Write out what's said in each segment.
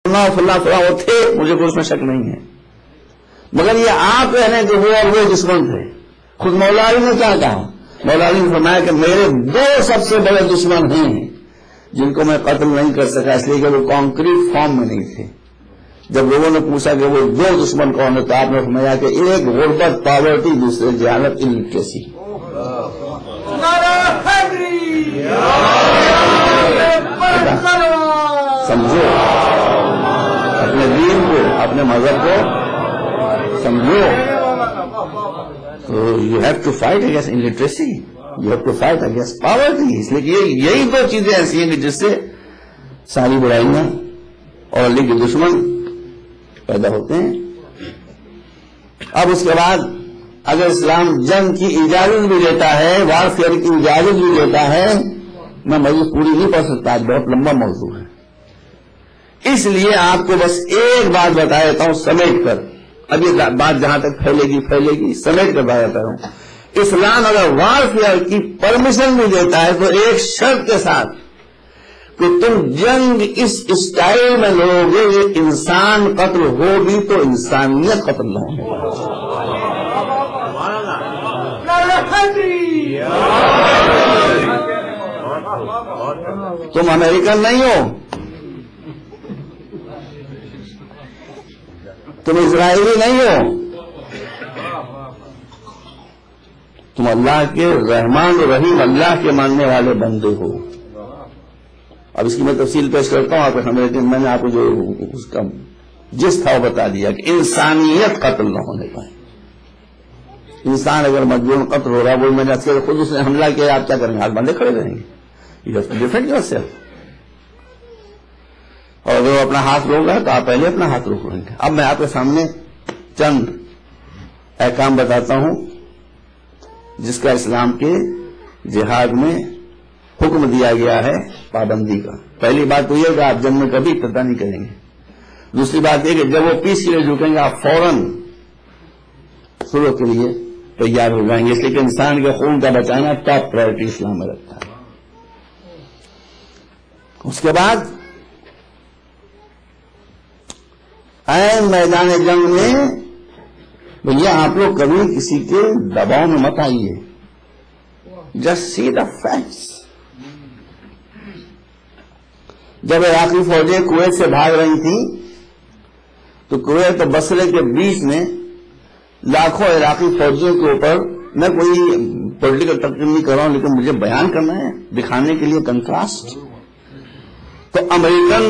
فلاں وہ تھے، مجھے کوئی اس میں شک نہیں ہے، مگر یہ آپ کہہ رہے ہیں کہ وہ اور وہ دشمن تھے۔ خود مولا علی نے کیا کہا؟ مولا علی نے فرمایا کہ میرے دو سب سے بڑے دشمن ہیں جن کو میں قتل نہیں کر سکا، اس لیے کہ وہ کانکریٹ فارم میں نہیں تھے۔ جب لوگوں نے پوچھا کہ وہ دو دشمن کون ہے تو آپ نے فرمایا کہ ایک غربت پاورٹی، دوسرے جہالت الٹریسی۔ سمجھو اپنے دین کو، اپنے مذہب کو سمجھو۔ تو you have to fight against illiteracy, you have to fight against poverty. اس لیے کہ یہی دو چیزیں ایسی ہیں کہ جس سے ساری برائیاں اور علی کے دشمن پیدا ہوتے ہیں۔ اب اس کے بعد اگر اسلام جنگ کی اجازت بھی دیتا ہے، وارفیئر کی اجازت بھی دیتا ہے، میں مزید پوری نہیں پڑھ سکتا، بہت لمبا موضوع ہے، اس لیے آپ کو بس ایک بات بتا دیتا ہوں سمیٹ کر، اب یہ بات جہاں تک پھیلے گی سمیٹ کر بتا دیتا ہوں۔ اسلام اگر وارفیئر کی پرمیشن بھی دیتا ہے تو ایک شرط کے ساتھ کہ تم جنگ اس اسٹائل میں لڑو گے یہ انسان قتل ہوگی تو انسانیت قتل نہ ہوگی۔ تم امریکن نہیں ہو، تم اسرائیلی نہیں ہو، تم اللہ کے رحمان و رحیم اللہ کے ماننے والے بندے ہو۔ اب اس کی میں تفصیل پیش کرتا ہوں آپ کو سمجھ، لیکن میں نے آپ کو جو اس کا جس تھا وہ بتا دیا کہ انسانیت قتل نہ ہونے پائے۔ انسان اگر مجبور قتل ہو رہا ہے، وہ میں نے خود اس نے حملہ کیا، آپ کیا کریں گے؟ ہاتھ باندھے کھڑے رہیں گے، you have to defend yourself. اور اگر وہ اپنا ہاتھ روک رہا ہے تو آپ پہلے اپنا ہاتھ روک لیں گے۔ اب میں آپ کے سامنے چند احکام بتاتا ہوں جس کا اسلام کے جہاد میں حکم دیا گیا ہے پابندی کا۔ پہلی بات تو یہ کہ آپ جنگ میں کبھی ابتدا نہیں کریں گے۔ دوسری بات یہ کہ جب وہ پیس کے لیے جھکیں گے آپ فوراً صلح کے لیے تیار ہو جائیں گے، اس لیے کہ انسان کے خون کا بچانا ٹاپ پرائرٹی اسلام میں رکھتا ہے۔ اس کے بعد عین میدان جنگ میں بھیا آپ لوگ کبھی کسی کے دباؤ میں مت آئیے، جسٹ سی دا فیکٹس۔ جب عراقی فوجیں کویت سے بھاگ رہی تھیں تو کویت اور بصرے کے بیچ میں لاکھوں عراقی فوجیوں کے اوپر، میں کوئی پولیٹیکل تقریر نہیں کر رہا ہوں لیکن مجھے بیان کرنا ہے دکھانے کے لیے کنٹراسٹ، تو امریکن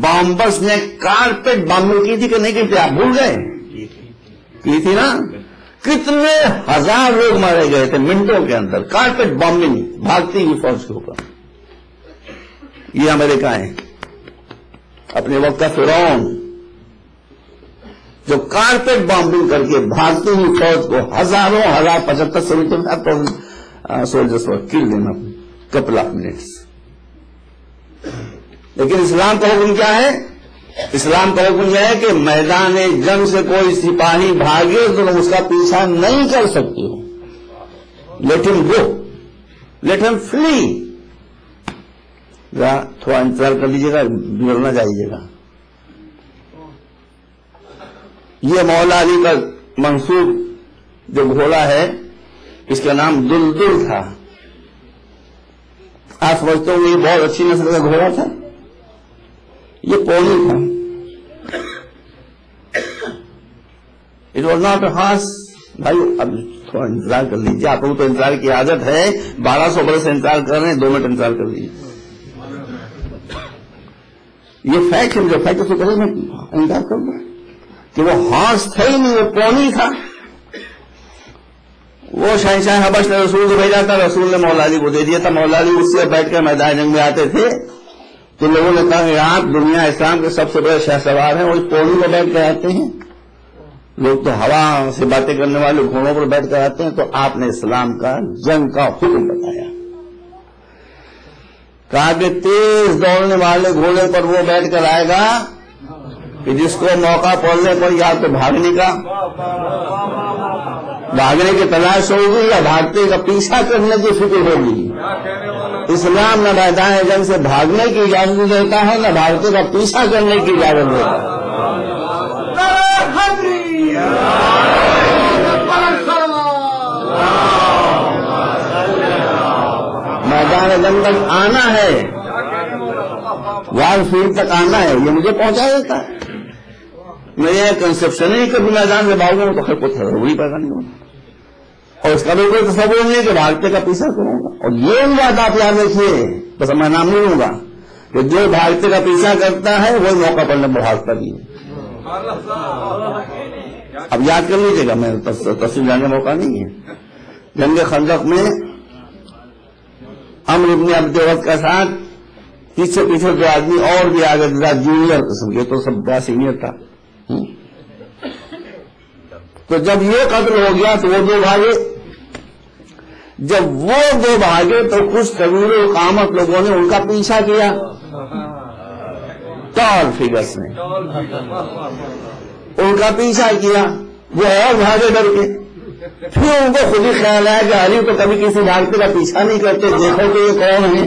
بامبرز نے کارپیٹ بامبنگ کی تھی کہ نہیں کی تھی؟ آپ بھول گئے؟ کی تھی نا؟ کتنے ہزار لوگ مارے گئے تھے منٹوں کے اندر، کارپیٹ بامبنگ، بھاگتی ہوئی فوج کے اوپر۔ یہ امریکہ ہے اپنے وقت کا فرعون، جو کارپیٹ بامبنگ کر کے بھاگتی ہوئی فوج کو ہزاروں 75,000 سولجرز کو کل دینا کپل آف منٹس۔ لیکن اسلام کا حکم کیا ہے؟ اسلام کا حکم یہ ہے کہ میدان جنگ سے کوئی سپاہی بھاگے تو تم اس کا پیچھا نہیں کر سکتے ہو، لیٹ ہم گو، لیٹ ہم فلی۔ تھوڑا انتظار کر لیجیے گا، بگڑنا چاہیے گا۔ یہ مولا علی کا منصوب جو گھوڑا ہے اس کا نام دلدل تھا۔ آپ سمجھتے ہوں یہ بہت اچھی نسل کا گھوڑا تھا، یہ پونی تھا۔ It was not a horse. بھائی اب تھوڑا انتظار کر لیجیے، آپ کو تو انتظار کی عادت ہے، 1200 برس سے انتظار کر رہے ہیں، 2 منٹ انتظار کر لیجیے۔ یہ فیکٹ ہے، جو فیکٹ سے کرے میں انتظار کر دوں کہ وہ ہارس تھا ہی نہیں، وہ پونی تھا۔ وہ شہنشاہ حبش نے رسول کو بھیجا تھا، رسول نے مولا علی کو دے دیا تھا۔ مولا علی اس سے بیٹھ کر میدان جنگ میں آتے تھے تو لوگوں نے کہا کہ آپ دنیا اسلام کے سب سے بڑے شاہ سوار ہیں، وہ پونی پر بیٹھ کر آتے ہیں، لوگ تو ہوا سے باتیں کرنے والے گھوڑوں پر بیٹھ کر آتے ہیں۔ تو آپ نے اسلام کا جنگ کا حکم بتایا، کہا کہ تیز دوڑنے والے گھوڑے پر وہ بیٹھ کر آئے گا کہ جس کو موقع پڑنے پر یا تو بھاگنے کی تلاش ہوگی یا بھاگتے کا پیچھا کرنے کی فکر ہوگی۔ اسلام نہ میدان جنگ سے بھاگنے کی اجازت دیتا ہے، نہ بھاگتے کا پیچھا کرنے کی اجازت دیتا ہے۔ میدان جنگ تک آنا ہے، وار فیلڈ تک آنا ہے، یہ مجھے پہنچا دیتا ہے۔ میرے کنسپشن ہے کہ میدان سے بھاگوں تو خیر کچھ ضروری پیدا نہیں ہوگا، اور اس کا بھی کوئی تصور نہیں ہے کہ بھاگتے کا پیچھا کروں گا۔ اور یہ بات آپ یاد رکھیے، بس میں نام نہیں لوں گا، کہ جو بھاگتے کا پیچھا کرتا ہے وہی موقع پر بھاگتا بھی ہے۔ اب یاد کر لیجیے گا، میں تفصیل جانے کا موقع نہیں ہے۔ جنگ خندق میں عمرو ابن عبد وقت کا ساتھ پیچھے پیچھے دو آدمی اور بھی آگے جونیئر قسم کے، تو سب بڑا سینئر تھا۔ تو جب یہ قتل ہو گیا تو وہ دو بھاگے، جب وہ دو بھاگے تو کچھ طویل القامت لوگوں نے ان کا پیچھا کیا، ٹال فگرس نے ان کا پیچھا کیا، وہ اور بھاگے ڈر کے۔ پھر ان کو خود ہی خیال آیا کہ علی تو کبھی کسی بھاگتے کا پیچھا نہیں کرتے، دیکھو کہ یہ کون ہے۔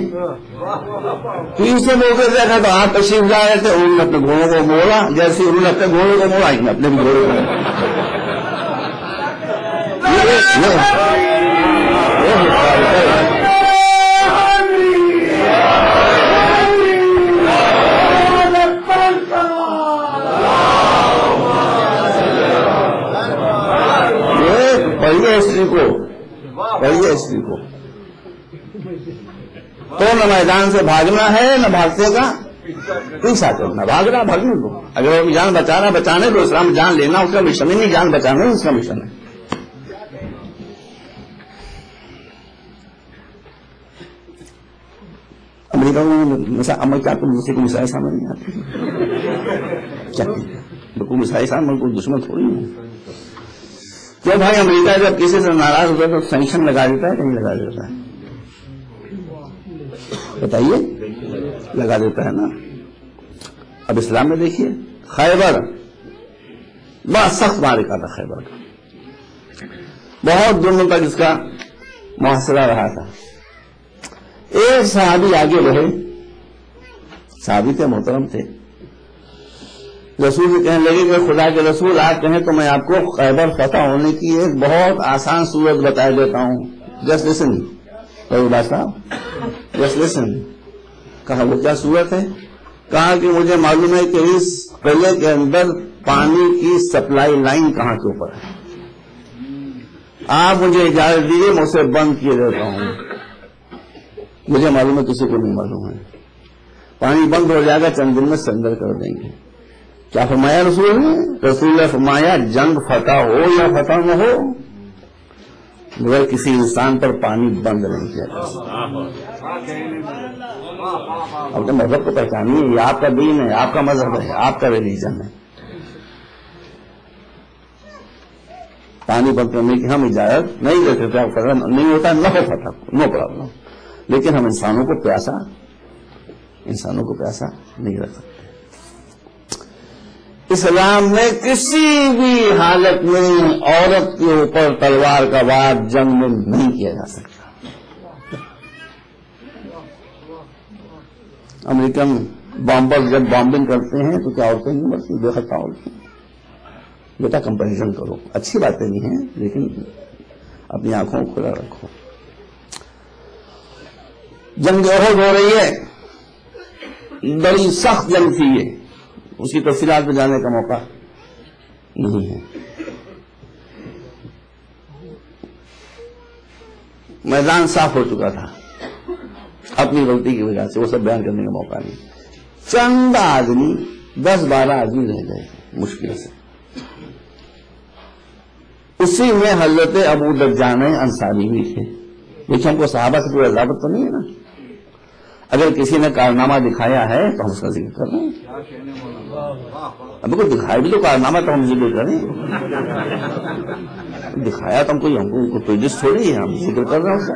پیچھے مڑ کر دیکھا تو آپ تشریف لا رہے تھے، انہوں نے اپنے گھوڑوں کو موڑا، جیسے انہوں نے اپنے گھوڑوں کو موڑا، اپنے بھی گھوڑوں کو پڑھیے ہسٹری کو۔ تو نہ میدان سے بھاگنا ہے، نہ بھاگتے کا پیچھا کرنا۔ بھاگنا بھاگنے دو، اگر وہ جان بچانا بچانے دو، اسلام جان لینا اس کا مشن نہیں، جان بچانا اس کا مشن ہے۔ امریکہ میں امریکہ کو دوسرے کو مسائل سامنے نہیں آتے، کیا کوئی مسائل سامنے کوئی دشمن تھوڑی نہیں۔ کیوں بھائی امریکہ جب کسی سے ناراض ہوتا ہے تو سینکشن لگا دیتا ہے کہ نہیں لگا دیتا ہے؟ بتائیے، لگا دیتا ہے نا۔ اب اسلام میں دیکھیے، خیبر بہت سخت معرکہ تھا، خیبر کا بہت دنوں تک اس کا محاصرہ رہا تھا۔ ایک صحابی آگے بڑھے، صحابی تھے، محترم تھے، رسول سے کہنے لگے کہ خدا کے رسول آپ کہیں تو میں آپ کو خیبر فتح ہونے کی ایک بہت آسان صورت بتا دیتا ہوں، جسٹ لسن۔ صاحب جسٹ لسن۔ کہا وہ کیا صورت ہے؟ کہا کہ مجھے معلوم ہے کہ اس قلعے کے اندر پانی کی سپلائی لائن کہاں کے اوپر ہے، آپ مجھے اجازت دیجیے میں اسے بند کیے دیتا ہوں۔ مجھے معلوم ہے کسی کو نہیں معلوم ہے، پانی بند ہو جائے گا، چند دن میں سرنڈر کر دیں گے۔ کیا فرمایا رسول نے؟ رسول نے فرمایا جنگ فتح ہو یا فتح نہ ہو مگر کسی انسان پر پانی بند نہیں کیا جا سکتا۔ اپنے مذہب کو پہچانیے، یہ آپ کا دین ہے، آپ کا مذہب ہے، آپ کا ریلیجن ہے۔ پانی بند کرنے کی ہم اجازت نہیں دیتے تھے، نہیں ہوتا نہ ہو فتح، نو پرابلم، لیکن ہم انسانوں کو پیاسا نہیں رکھ سکتے۔ اسلام میں کسی بھی حالت میں عورت کے اوپر تلوار کا وار جنگ میں نہیں کیا جا سکتا۔ امریکن بامبر جب بامبنگ کرتے ہیں تو کیا عورتیں نہیں مرتی؟ بے خطا عورتیں۔ بیٹا کمپیریزن کرو، اچھی باتیں نہیں ہیں لیکن اپنی آنکھوں کو کھلا رکھو۔ جنگ احد ہو رہی ہے، بڑی سخت جنگ تھی یہ، اس کی تفصیلات میں جانے کا موقع نہیں ہے۔ میدان صاف ہو چکا تھا اپنی غلطی کی وجہ سے، وہ سب بیان کرنے کا موقع نہیں۔ چند آدمی 10-12 آدمی رہ گئے مشکل سے، اسی میں حضرت ابو دجان انصاری بھی تھے۔ دیکھیں ہم کو صحابہ سے کوئی عذابت تو نہیں ہے نا، اگر کسی نے کارنامہ دکھایا ہے تو ہم اس کا ذکر کر رہے ہیں، ابھی کوئی دکھایا بھی تو کارنامہ تو ہم ذکر کریں، دکھایا تو ہم کو پیجز تھوڑی ہے، ہم ذکر کر رہے ہیں اس کا۔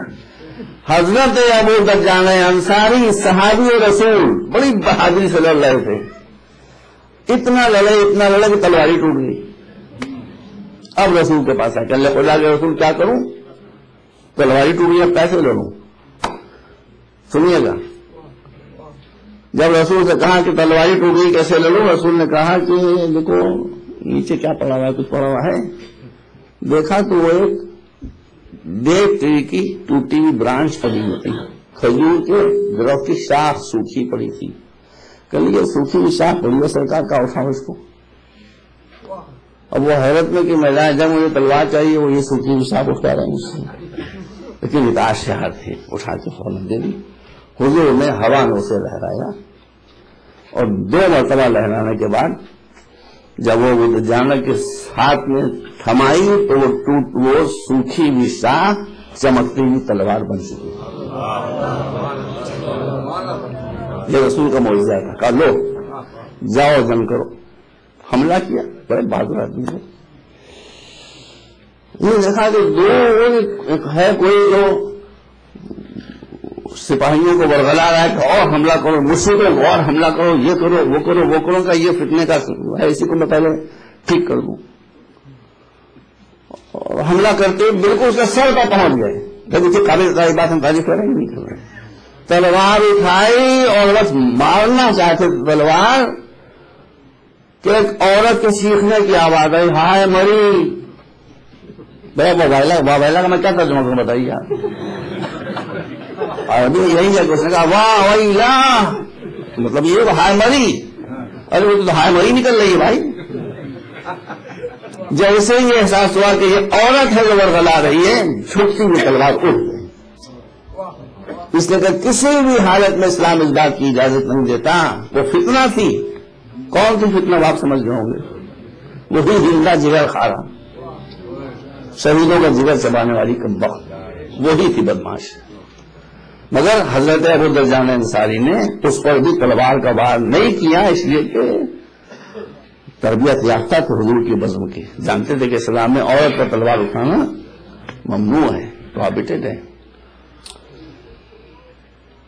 حضرت ابو دجان انصاری صحابی رسول بڑی بہادری سے لڑ رہے تھے، اتنا لڑے کہ تلواری ٹوٹ گئی۔ اب رسول کے پاس آ کہ اللہ خدا کے رسول کیا کروں، تلواری ٹوٹ گئی، اب کیسے لڑوں؟ سنیے گا. جب رسول سے کہا کہ تلواری ٹوٹ گئی کیسے لے لوں، رسول نے کہا کہ دیکھو نیچے کیا پڑا ہوا ہے، کچھ پڑا ہوا ہے. دیکھا تو وہ ایک ڈیٹ ٹری کی ٹوٹی ہوئی برانچ پڑی ہوئی تھی، کھجور کے درخت کی شاخ سوکھی پڑی تھی. کہ یہ سوکھی ہوئی شاخ پڑی ہے، سرکار کا اٹھاؤ اس کو. اب وہ حیرت میں کہ میدان جنگ مجھے تلوار چاہیے، وہ یہ سوکھی ہوئی شاخ اٹھا رہے ہیں اس سے، لیکن اتاش سے ہاتھ تھے، اٹھا کے فوراً دے دی. حضور نے ہوا میں اسے لہرایا اور 2 مرتبہ لہرانے کے بعد جب وہ جانب کے ہاتھ میں تھمائی تو وہ سوکھی ہوئی شاخ چمکتی ہوئی تلوار بن چکی. یہ رسول کا معجزہ تھا. کہا لو جاؤ جنگ کرو. حملہ کیا، بڑے بہادر آدمی ہے. یہ دیکھا کہ ہے کوئی جو سپاہیوں کو برگلا رہا ہے کہ اور حملہ کرو، مجھ سے کرو اور حملہ کرو، یہ کرو وہ کرو وہ کرو کا یہ فتنے کا ہے، اسی کو میں پہلے ٹھیک کر دوں. اور حملہ کرتے بالکل اس کے سر پر پہنچ گئے. دیکھیے قابل ساری بات ہم تعریف کر رہے ہیں نہیں کر رہے. تلوار اٹھائی اور بس مارنا چاہتے تلوار کہ ایک عورت کے چیخنے کی آواز آئی، ہائے مری. بابیلا کا میں کیا ترجمہ کروں بتائیے آپ. اور ابھی یہی ہے کہ اس نے کہا واہ ویلا، مطلب یہ ہائے مری. ارے وہ تو ہائے مری نکل رہی ہے بھائی. جیسے ہی یہ احساس ہوا کہ یہ عورت ہے جو ورغلا رہی ہے، چھٹتی ہوئی تلوار اٹھ گئی. اس لیے کہ کسی بھی حالت میں اسلام اس بات کی اجازت نہیں دیتا. وہ فتنہ تھی. کون سی فتنہ آپ سمجھ رہے ہوں گے؟ وہی زندہ جگر خارا، شہیدوں کا جگر چبانے والی کمبخت، وہی تھی بدماش. مگر حضرت ابو درجان انصاری نے اس پر بھی تلوار کا وار نہیں کیا، اس لیے کہ تربیت یافتہ تھے حضور کی بزم کی. جانتے تھے کہ اسلام میں عورت پر تلوار اٹھانا ممنوع ہے، پروہیبٹڈ ہے.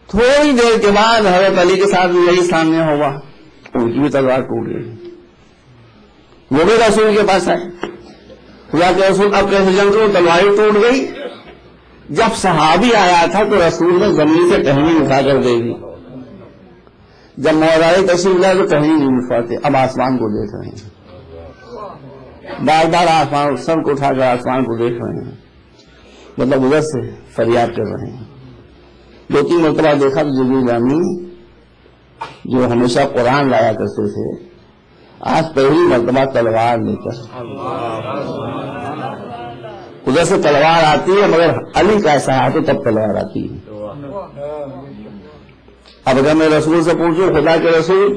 تھوڑی دیر کے بعد حضرت علی کے ساتھ بھی یہی سامنے ہوا، ان کی بھی تلوار ٹوٹ گئی. وہ بھی رسول کے پاس آئے. خدا کے رسول اب کیسے جنگ کرو، تلوار ٹوٹ گئی. جب صحابی آیا تھا تو رسول نے زمین سے ٹہنی اٹھا کر دے دی. جب مولائی تشریف لائے تو ٹہنی نہیں اٹھاتے. اب آسمان کو دیکھ رہے ہیں، بار بار آسمان سر کو اٹھا کر آسمان کو دیکھ رہے ہیں، مطلب ادھر سے فریاد کر رہے ہیں. 2-3 مرتبہ دیکھا تو جبریل امین جو ہمیشہ قرآن لایا کرتے تھے، آج پہلی مرتبہ تلوار لے کر ادھر سے تلوار آتی ہے، مگر علی کا ایسا آتے تب تلوار آتی ہے. اب اگر میں رسول سے پوچھوں خدا کے رسول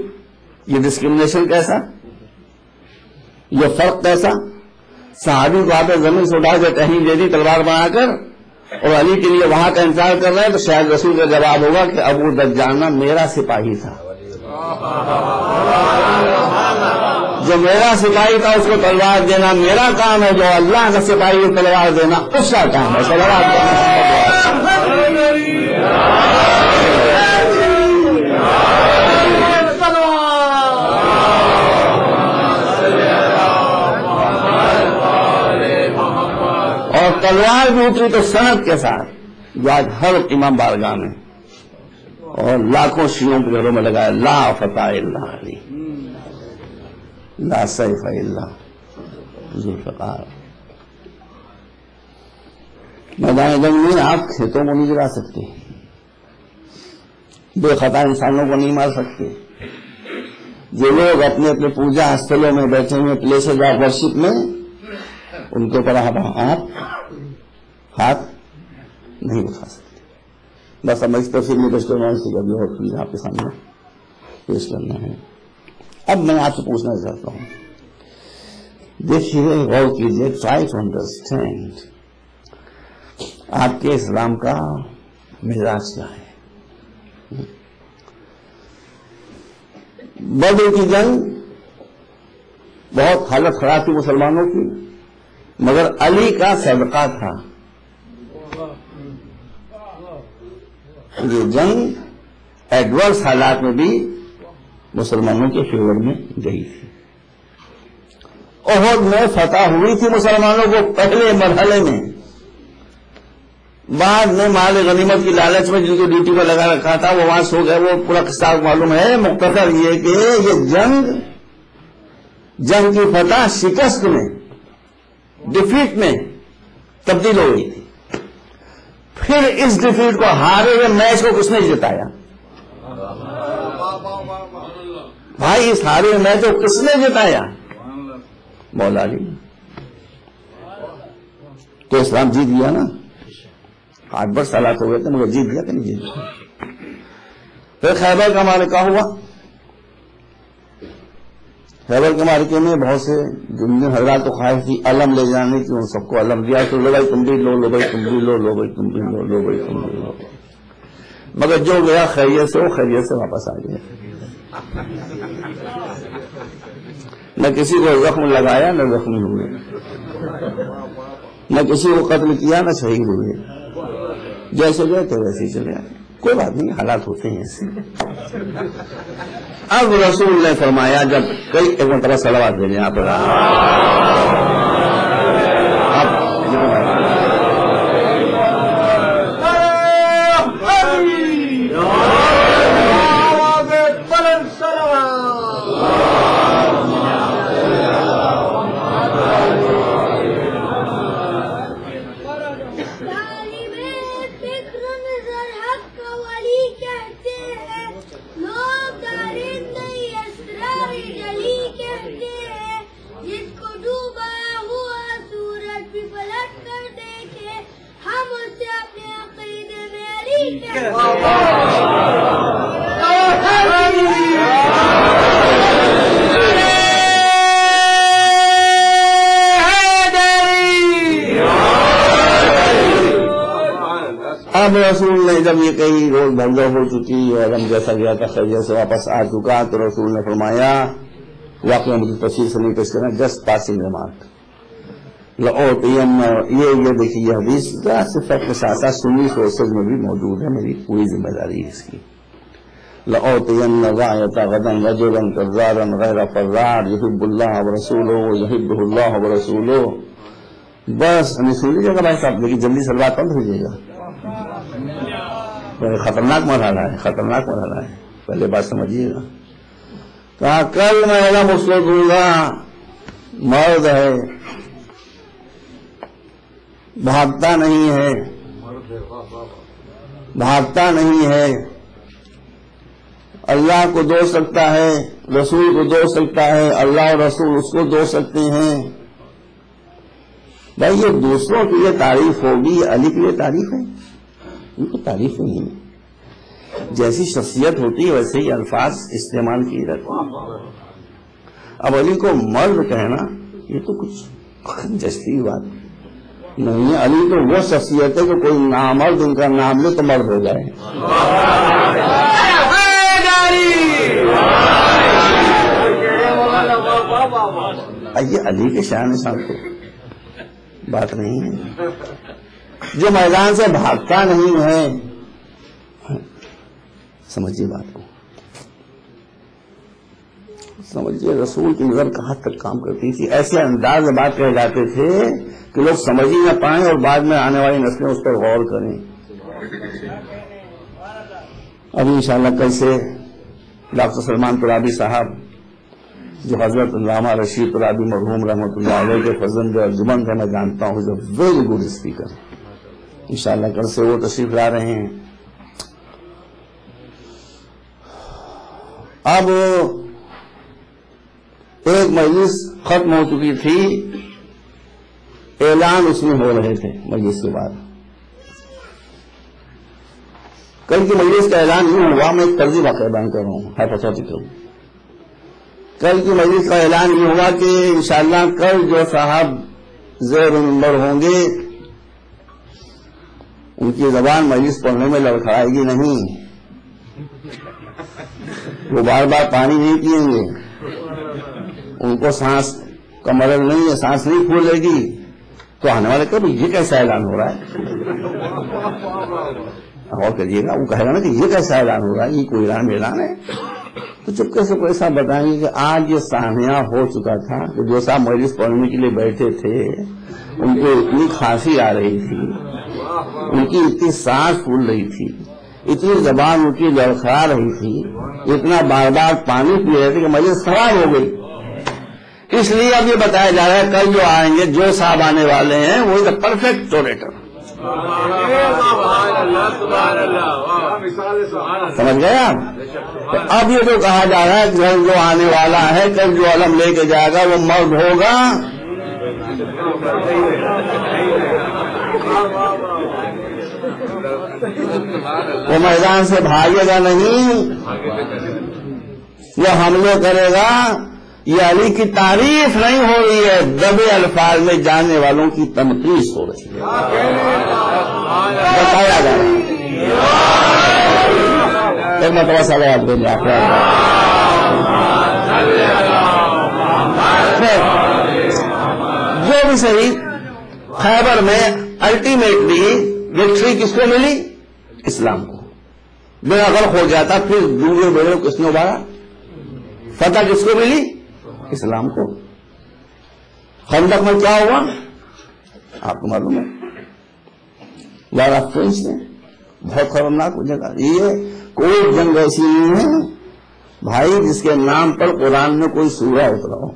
یہ ڈسکریمنیشن کیسا، یہ فرق کیسا؟ صحابی کو آتے زمین سے اٹھا کے ٹہنی دے دی تلوار بنا کر، اور علی کے لیے وہاں کا انتظار کر رہے ہیں، تو شاید رسول کا جواب ہوگا کہ ابو دجانہ میرا سپاہی تھا، جو میرا سپاہی تھا اس کو تلوار دینا میرا کام ہے، جو اللہ کا سپاہی کو تلوار دینا اس کا کام ہے. تلوار اور تلوار بھی اتری تو صنعت کے ساتھ، جو آج ہر امام بارگاہ میں اور لاکھوں شیعوں کے گھروں میں لگایا، لا فتح الا علی، لا سیف الا ذوالفقار. میدان جنگ میں آپ کھیتوں کو نہیں گرا سکتے، بے خطا انسانوں کو نہیں مار سکتے. جو لوگ اپنے اپنے پوجا استھلوں میں بیٹھے ہوئے پلیسز آف ورشپ میں، ان کے اوپر آپ ہاتھ نہیں اٹھا سکتے. بس اب اس تفصیل میں بھی آپ کے سامنے پیش کرنا ہے. اب میں آپ سے پوچھنا چاہتا ہوں، دیکھیے غور کیجیے، ٹرائی ٹو انڈرسٹینڈ آپ کے اسلام کا مزاج کیا ہے. بدر کی جنگ بہت حالت خراب تھی مسلمانوں کی، مگر علی کا صدقہ تھا. یہ جنگ ایڈورس حالات میں بھی مسلمانوں کے فیور میں گئی تھی. احد میں فتح ہوئی تھی مسلمانوں کو پہلے مرحلے میں، بعد میں مال غنیمت کی لالچ میں جن کو ڈیوٹی پر لگا رکھا تھا وہ وہاں سو گئے. وہ پورا قصہ معلوم ہے. مختصر یہ کہ یہ جنگ کی فتح شکست میں، ڈیفیٹ میں تبدیل ہو گئی تھی. پھر اس ڈیفیٹ کو، ہارے ہوئے میچ کو کس نے جتایا؟ بھائی اس ہارے ہوئے میچ کو کس نے جتایا؟ مولا علی. تو اسلام جیت گیا نا. 8 برس سالات ہو گئے تھے مگر جیت گیا کہ نہیں جیت گیا. پھر خیبر کا معرکہ ہوا. خیبر کے معرکے میں بہت سے جن حضرات کو خواہش تھی علم لے جانے کی، ان سب کو علم دیا. تو لو بھائی تم بھی لو، لو بھائی تم بھی لو، لو بھائی تم بھی لو، لو بھائی تم بھی لو. مگر جو گیا خیریت سے، وہ خیریت سے واپس آ گیا. نہ کسی کو زخم لگایا نہ زخمی ہوئے، نہ کسی کو قتل کیا نہ شہید ہوئے. جیسے گئے تھے ویسے ہی چلے آئے. کوئی بات نہیں، حالات ہوتے ہیں ایسے. اب رسول نے فرمایا جب کئی ایک مرتبہ صلوات بھیجیں آپ اب رسول نے جب یہ کئی روز بھگدڑ ہو چکی اور ہم جیسا گیا تھا خیریت سے واپس آ چکا تو رسول نے فرمایا، واقعہ مجھے تفصیل سے نہیں پیش کرنا، جسٹ پاسنگ ریمارک. یہ دیکھیے یہ حدیث صفت کے ساتھ ساتھ سنی سورسز میں بھی موجود ہے. میری پوری ذمہ داری ہے اس کی. لأعطين الراية غدا رجلا كذابا غير فرار يحب الله ورسوله ويحبه الله ورسوله. بس ہمیں سن لیجیے گا بھائی صاحب، لیکن جلدی سلوات پڑھ دیجیے گا. خطرناک مرحلہ ہے، خطرناک مرحلہ ہے. پہلے بات سمجھیے گا. کہا کل میں علم اس کو دوں گا، مرد ہے، بھاگتا نہیں ہے، بھاگتا نہیں ہے، اللہ کو دوست سکتا ہے، رسول کو دوست سکتا ہے، اللہ اور رسول اس کو دوست سکتے ہیں. بھائی یہ دوسروں کی یہ تعریف ہوگی، علی کی یہ تعریف ہے؟ ان کو تعریف نہیں. جیسی شخصیت ہوتی ہے ویسے ہی الفاظ استعمال کیے جاتے ہیں. اب علی کو مرد کہنا یہ تو کچھ جستی بات نہیں ہے. علی تو وہ شخصیت ہے کہ کوئی نامرد ان کا نام لے تو مرد ہو جائے. یہ علی کے شان نشان تو بات نہیں ہے. جو میدان سے بھاگتا نہیں ہے، سمجھیے بات کو، سمجھیے. رسول کی نظر کہاں تک کام کرتی تھی. ایسے انداز میں بات کہے جاتے تھے کہ لوگ سمجھ ہی نہ پائیں اور بعد میں آنے والی نسلیں اس پر غور کریں. ابھی انشاءاللہ کل سے ڈاکٹر سلمان ترابی صاحب جو حضرت علامہ رشید ترابی مرحوم رحمۃ اللہ علیہ کے فرزند ارجمند ہے، میں جانتا ہوں ویری گڈ اسپیکر. انشاءاللہ کل سے وہ تشریف لا رہے ہیں. اب ایک مجلس ختم ہو چکی تھی، اعلان اس میں ہو رہے تھے مجلس کے بعد. کل کی مجلس کا اعلان نہیں ہوا، میں ایک طرزی واقعہ بیان کر رہا ہوں، ہائپوتھیٹیکل. کل کی مجلس کا اعلان یہ ہوا کہ انشاءاللہ کل جو صاحب زیر منبر ہوں گے ان کی زبان مجلس پڑھنے میں لڑکھڑائے گی نہیں، وہ بار بار پانی نہیں پیئیں گے، ان کو سانس کا مرض نہیں ہے، سانس نہیں پھولے گی. تو آنے والے کب یہ کیسا اعلان ہو رہا ہے؟ غور کریے گا. وہ کہے گا نا کہ یہ کیسا اعلان ہو رہا ہے، یہ کوئی اعلان ہے. تو چپکے سے کوئی صاحب بتائیں گے کہ آج یہ سانحہ ہو چکا تھا کہ جو صاحب مجلس پڑھنے کے لیے بیٹھے تھے ان کو اتنی کھانسی آ رہی تھی ان کی اتنی سانس پھول رہی تھی، اتنی زبان ان کی لڑکھڑا رہی تھی، اتنا بار بار پانی پی رہے تھے کہ مجلس خراب ہو گئی. اس لیے اب یہ بتایا جا رہا ہے کل جو آئیں گے، جو صاحب آنے والے ہیں، وہ دا پرفیکٹ اوریٹر. سمجھ گئے آپ؟ تو اب یہ جو کہا جا رہا ہے کل جو آنے والا ہے، کل جو علم لے کے جائے گا وہ مرد ہوگا. وہ میدان سے بھاگے گا نہیں، وہ حملے کرے گا. یہ علی کی تعریف نہیں ہو رہی ہے، دبے الفاظ میں جاننے والوں کی تنقید ہو رہی ہے. بتایا جا رہا ایک مرتبہ صلوات دیں جو بھی صحیح. خیبر میں الٹیمیٹلی وکٹری کس کو ملی؟ اسلام کو. میرا غرق ہو گیا تھا، پھر دوسرے بیڑے کو کس نے ابھارا؟ فتح کس کو ملی؟ اسلام کو. خندق میں کیا ہوا آپ کو معلوم ہے، وار آف فرینچ نے بہت خطرناک جگہ. یہ کوئی جنگ ایسی نہیں ہے بھائی جس کے نام پر قرآن میں کوئی سورہ اترا ہو.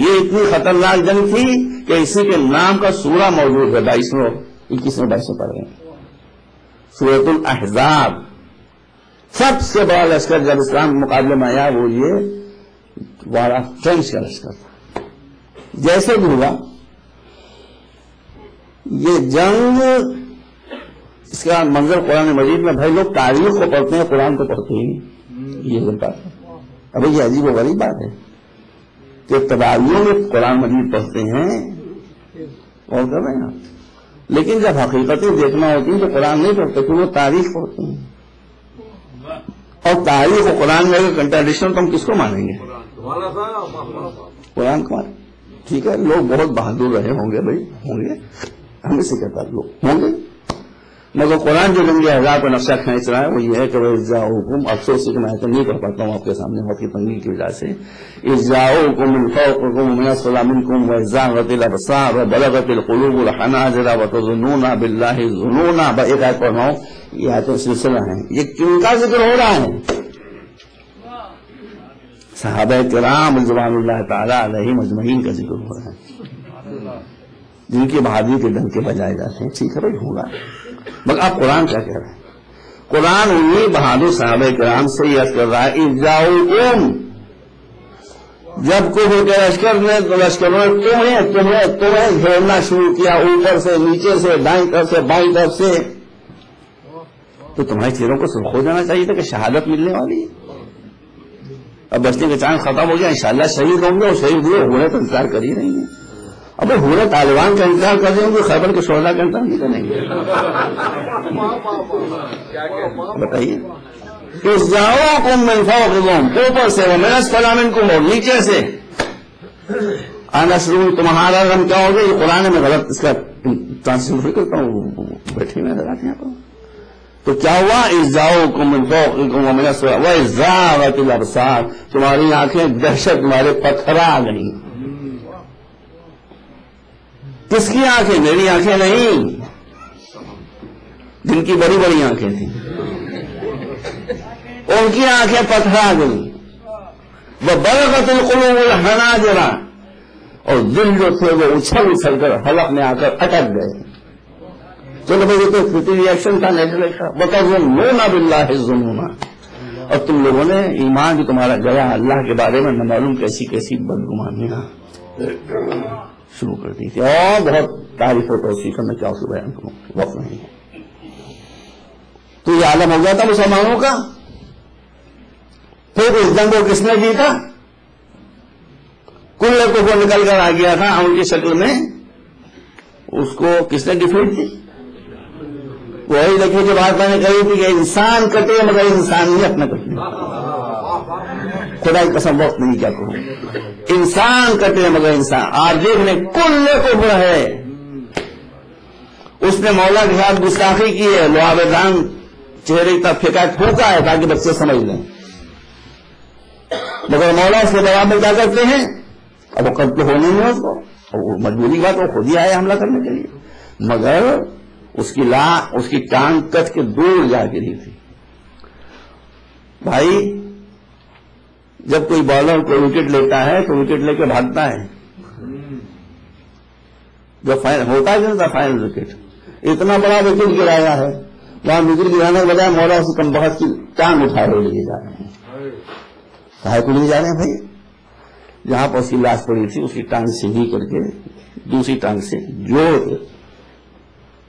یہ اتنی خطرناک جنگ تھی کہ اسی کے نام کا سورہ موجود ہے. 21 پڑھ رہے ہیں سورۃ الاحزاب. سب سے بڑا لشکر جب اسلام کے مقابلے میں آیا وہ یہ وار آف فرینچ کا لشکر تھا. جیسے بھی ہوا یہ جنگ، اس کا منظر قرآن مجید میں، بھائی لوگ تاریخ کو پڑھتے ہیں، قرآن کو پڑھتے ہی نہیں. یہ بات ہے. ابھی یہ عجیب و غریب بات ہے کہ تباہیوں میں قرآن مجید پڑھتے ہیں اور کر رہے ہیں، لیکن جب حقیقتیں دیکھنا ہوتی ہیں تو قرآن نہیں پڑھتے، کہ وہ تاریخ پڑھتے ہیں. اور تاریخ و قرآن میں کنٹراڈکشن تو ہم کس کو مانیں گے؟ قرآن کو مانیں. ٹھیک ہے، لوگ بہت بہادر رہے ہوں گے، بھائی ہوں گے، ہمیں سے کہتا لوگ ہوں گے، مگر قرآن جو جنگ احزاب کا نقشہ کھینچ رہا ہے وہ یہ ہے کہ وہ اجزاؤکم، افسوس کہ میں تو نہیں پڑھ پاتا ہوں آپ کے سامنے وقت کی تنگی کی وجہ سے. اجزاؤکم من فوقکم ومن اسفل منکم وزاغت الابصار وبلغت القلوب الحناجر وتظنون باللہ الظنون. ایک آیت پڑھ رہا ہوں، یہ آیتیں سلسلہ ہیں. یہ کن کا ذکر ہو رہا ہے؟ صحابہ کرام رضوان اللہ تعالی علیہم اجمعین کا ذکر ہو رہا ہے، جن کی بہادری کے ڈنکے بجائے جاتے ہیں. ٹھیک ہے بھائی، ہوگا، مگر آپ قرآن کیا کہہ رہے ہیں؟ قرآن انہی بہادر صحابہ کرام سے یہ کر رہا ہے اجزاؤکم. جب کوئی لشکر نے تمہیں گھیرنا شروع کیا، اوپر سے، نیچے سے، دائیں طرف سے، بائیں طرف سے، تو تمہارے چہروں کو سرخ ہو جانا چاہیے تھا کہ شہادت ملنے والی ہے. اب بچنے کا چاند ختم ہو گیا، انشاءاللہ شہید ہوں گے، اور شہید ہوئے ہونے تو انتظار کر ہی رہی ہیں. اب ہونے طالبان کا انتظار کر رہے ہوں گے، خیبر کے شہداء کا انتظار نہیں کریں گے. بتائیے، اجزاؤکم من فوقکم، اوپر سے، ومن اسفل منکم، اور نیچے سے. انشرون، تمہارا رنگ کیا ہوگا؟ یہ قرآن میں غلط اس کا ٹرانسلیشن کرتا ہوں، بیٹھے میں نظر آتے ہیں. تو کیا ہوا؟ اجزاؤکم من فوقکم ومن اسفل وزاغت الابصار. تمہاری آنکھیں دہشت تمہارے پتھرا گئی. کس کی آنکھیں؟ میری آنکھیں نہیں، جن کی بڑی بڑی آنکھیں تھیں ان کی آنکھیں پتھرا گئی. وبلغت القلوب الحناجر، اور دل جو تھے وہ اچھل اچھل کر حلق میں آ کر اٹک گئے. چلو بھائی یہ تو فطری ریئیکشن تھا، نیچرل تھا. وتظنون باللہ الظنون، اور تم لوگوں نے ایمان جو تمہارا گیا اللہ کے بارے میں نہ معلوم کیسی کیسی بدگمانیاں شروع کر دی تھی. اور بہت تعریف و توصیف میں کیا اسے بیان کروں، وقت نہیں ہے. تو یہ عالم ہو گیا تھا مسلمانوں کا. پھر اس جنگ کو کس نے جیتا؟ کل کو نکل کر آ گیا تھا ان کی شکل میں، اس کو کس نے ڈیفیٹ کی؟ وہی دیکھیے جو بات میں نے کہی تھی کہ انسان کٹے مگر انسانیت نہ کٹے. خدا کی قسم وقت نہیں کیا کروں، انسان کٹے مگر انسان. آپ دیکھنے کل کو برا ہے، اس نے مولا کے ساتھ گستاخی کی ہے، لعاب دان چہرے کی طرف پھینکا تھوکا ہے تاکہ بچے سمجھ لیں، مگر مولا اس کے جواب میں کیا کرتے ہیں؟ اب وہ قتل ہونے میں اس کو مجبوری بات، وہ خود ہی آئے حملہ کرنے کے لیے، مگر اس کی ٹانگ کٹ کے دور جا گری تھی. بھائی جب کوئی بالر کوئی وکٹ لیتا ہے تو وکٹ لے کے بھاگتا ہے. جب ہوتا ہے کہ فائنل وکٹ اتنا بڑا وکٹ گرایا ہے, وہاں وکٹ گرانے کے بجائے مولا سے کم بخت کی ٹانگ اٹھا رہے لیے جا رہے ہیں. کہاں کو لیے جا رہے ہیں بھائی؟ جہاں پر اس کی لاش پڑی تھی اس کی ٹانگ سیدھی کر کے دوسری ٹانگ سے جوڑ کے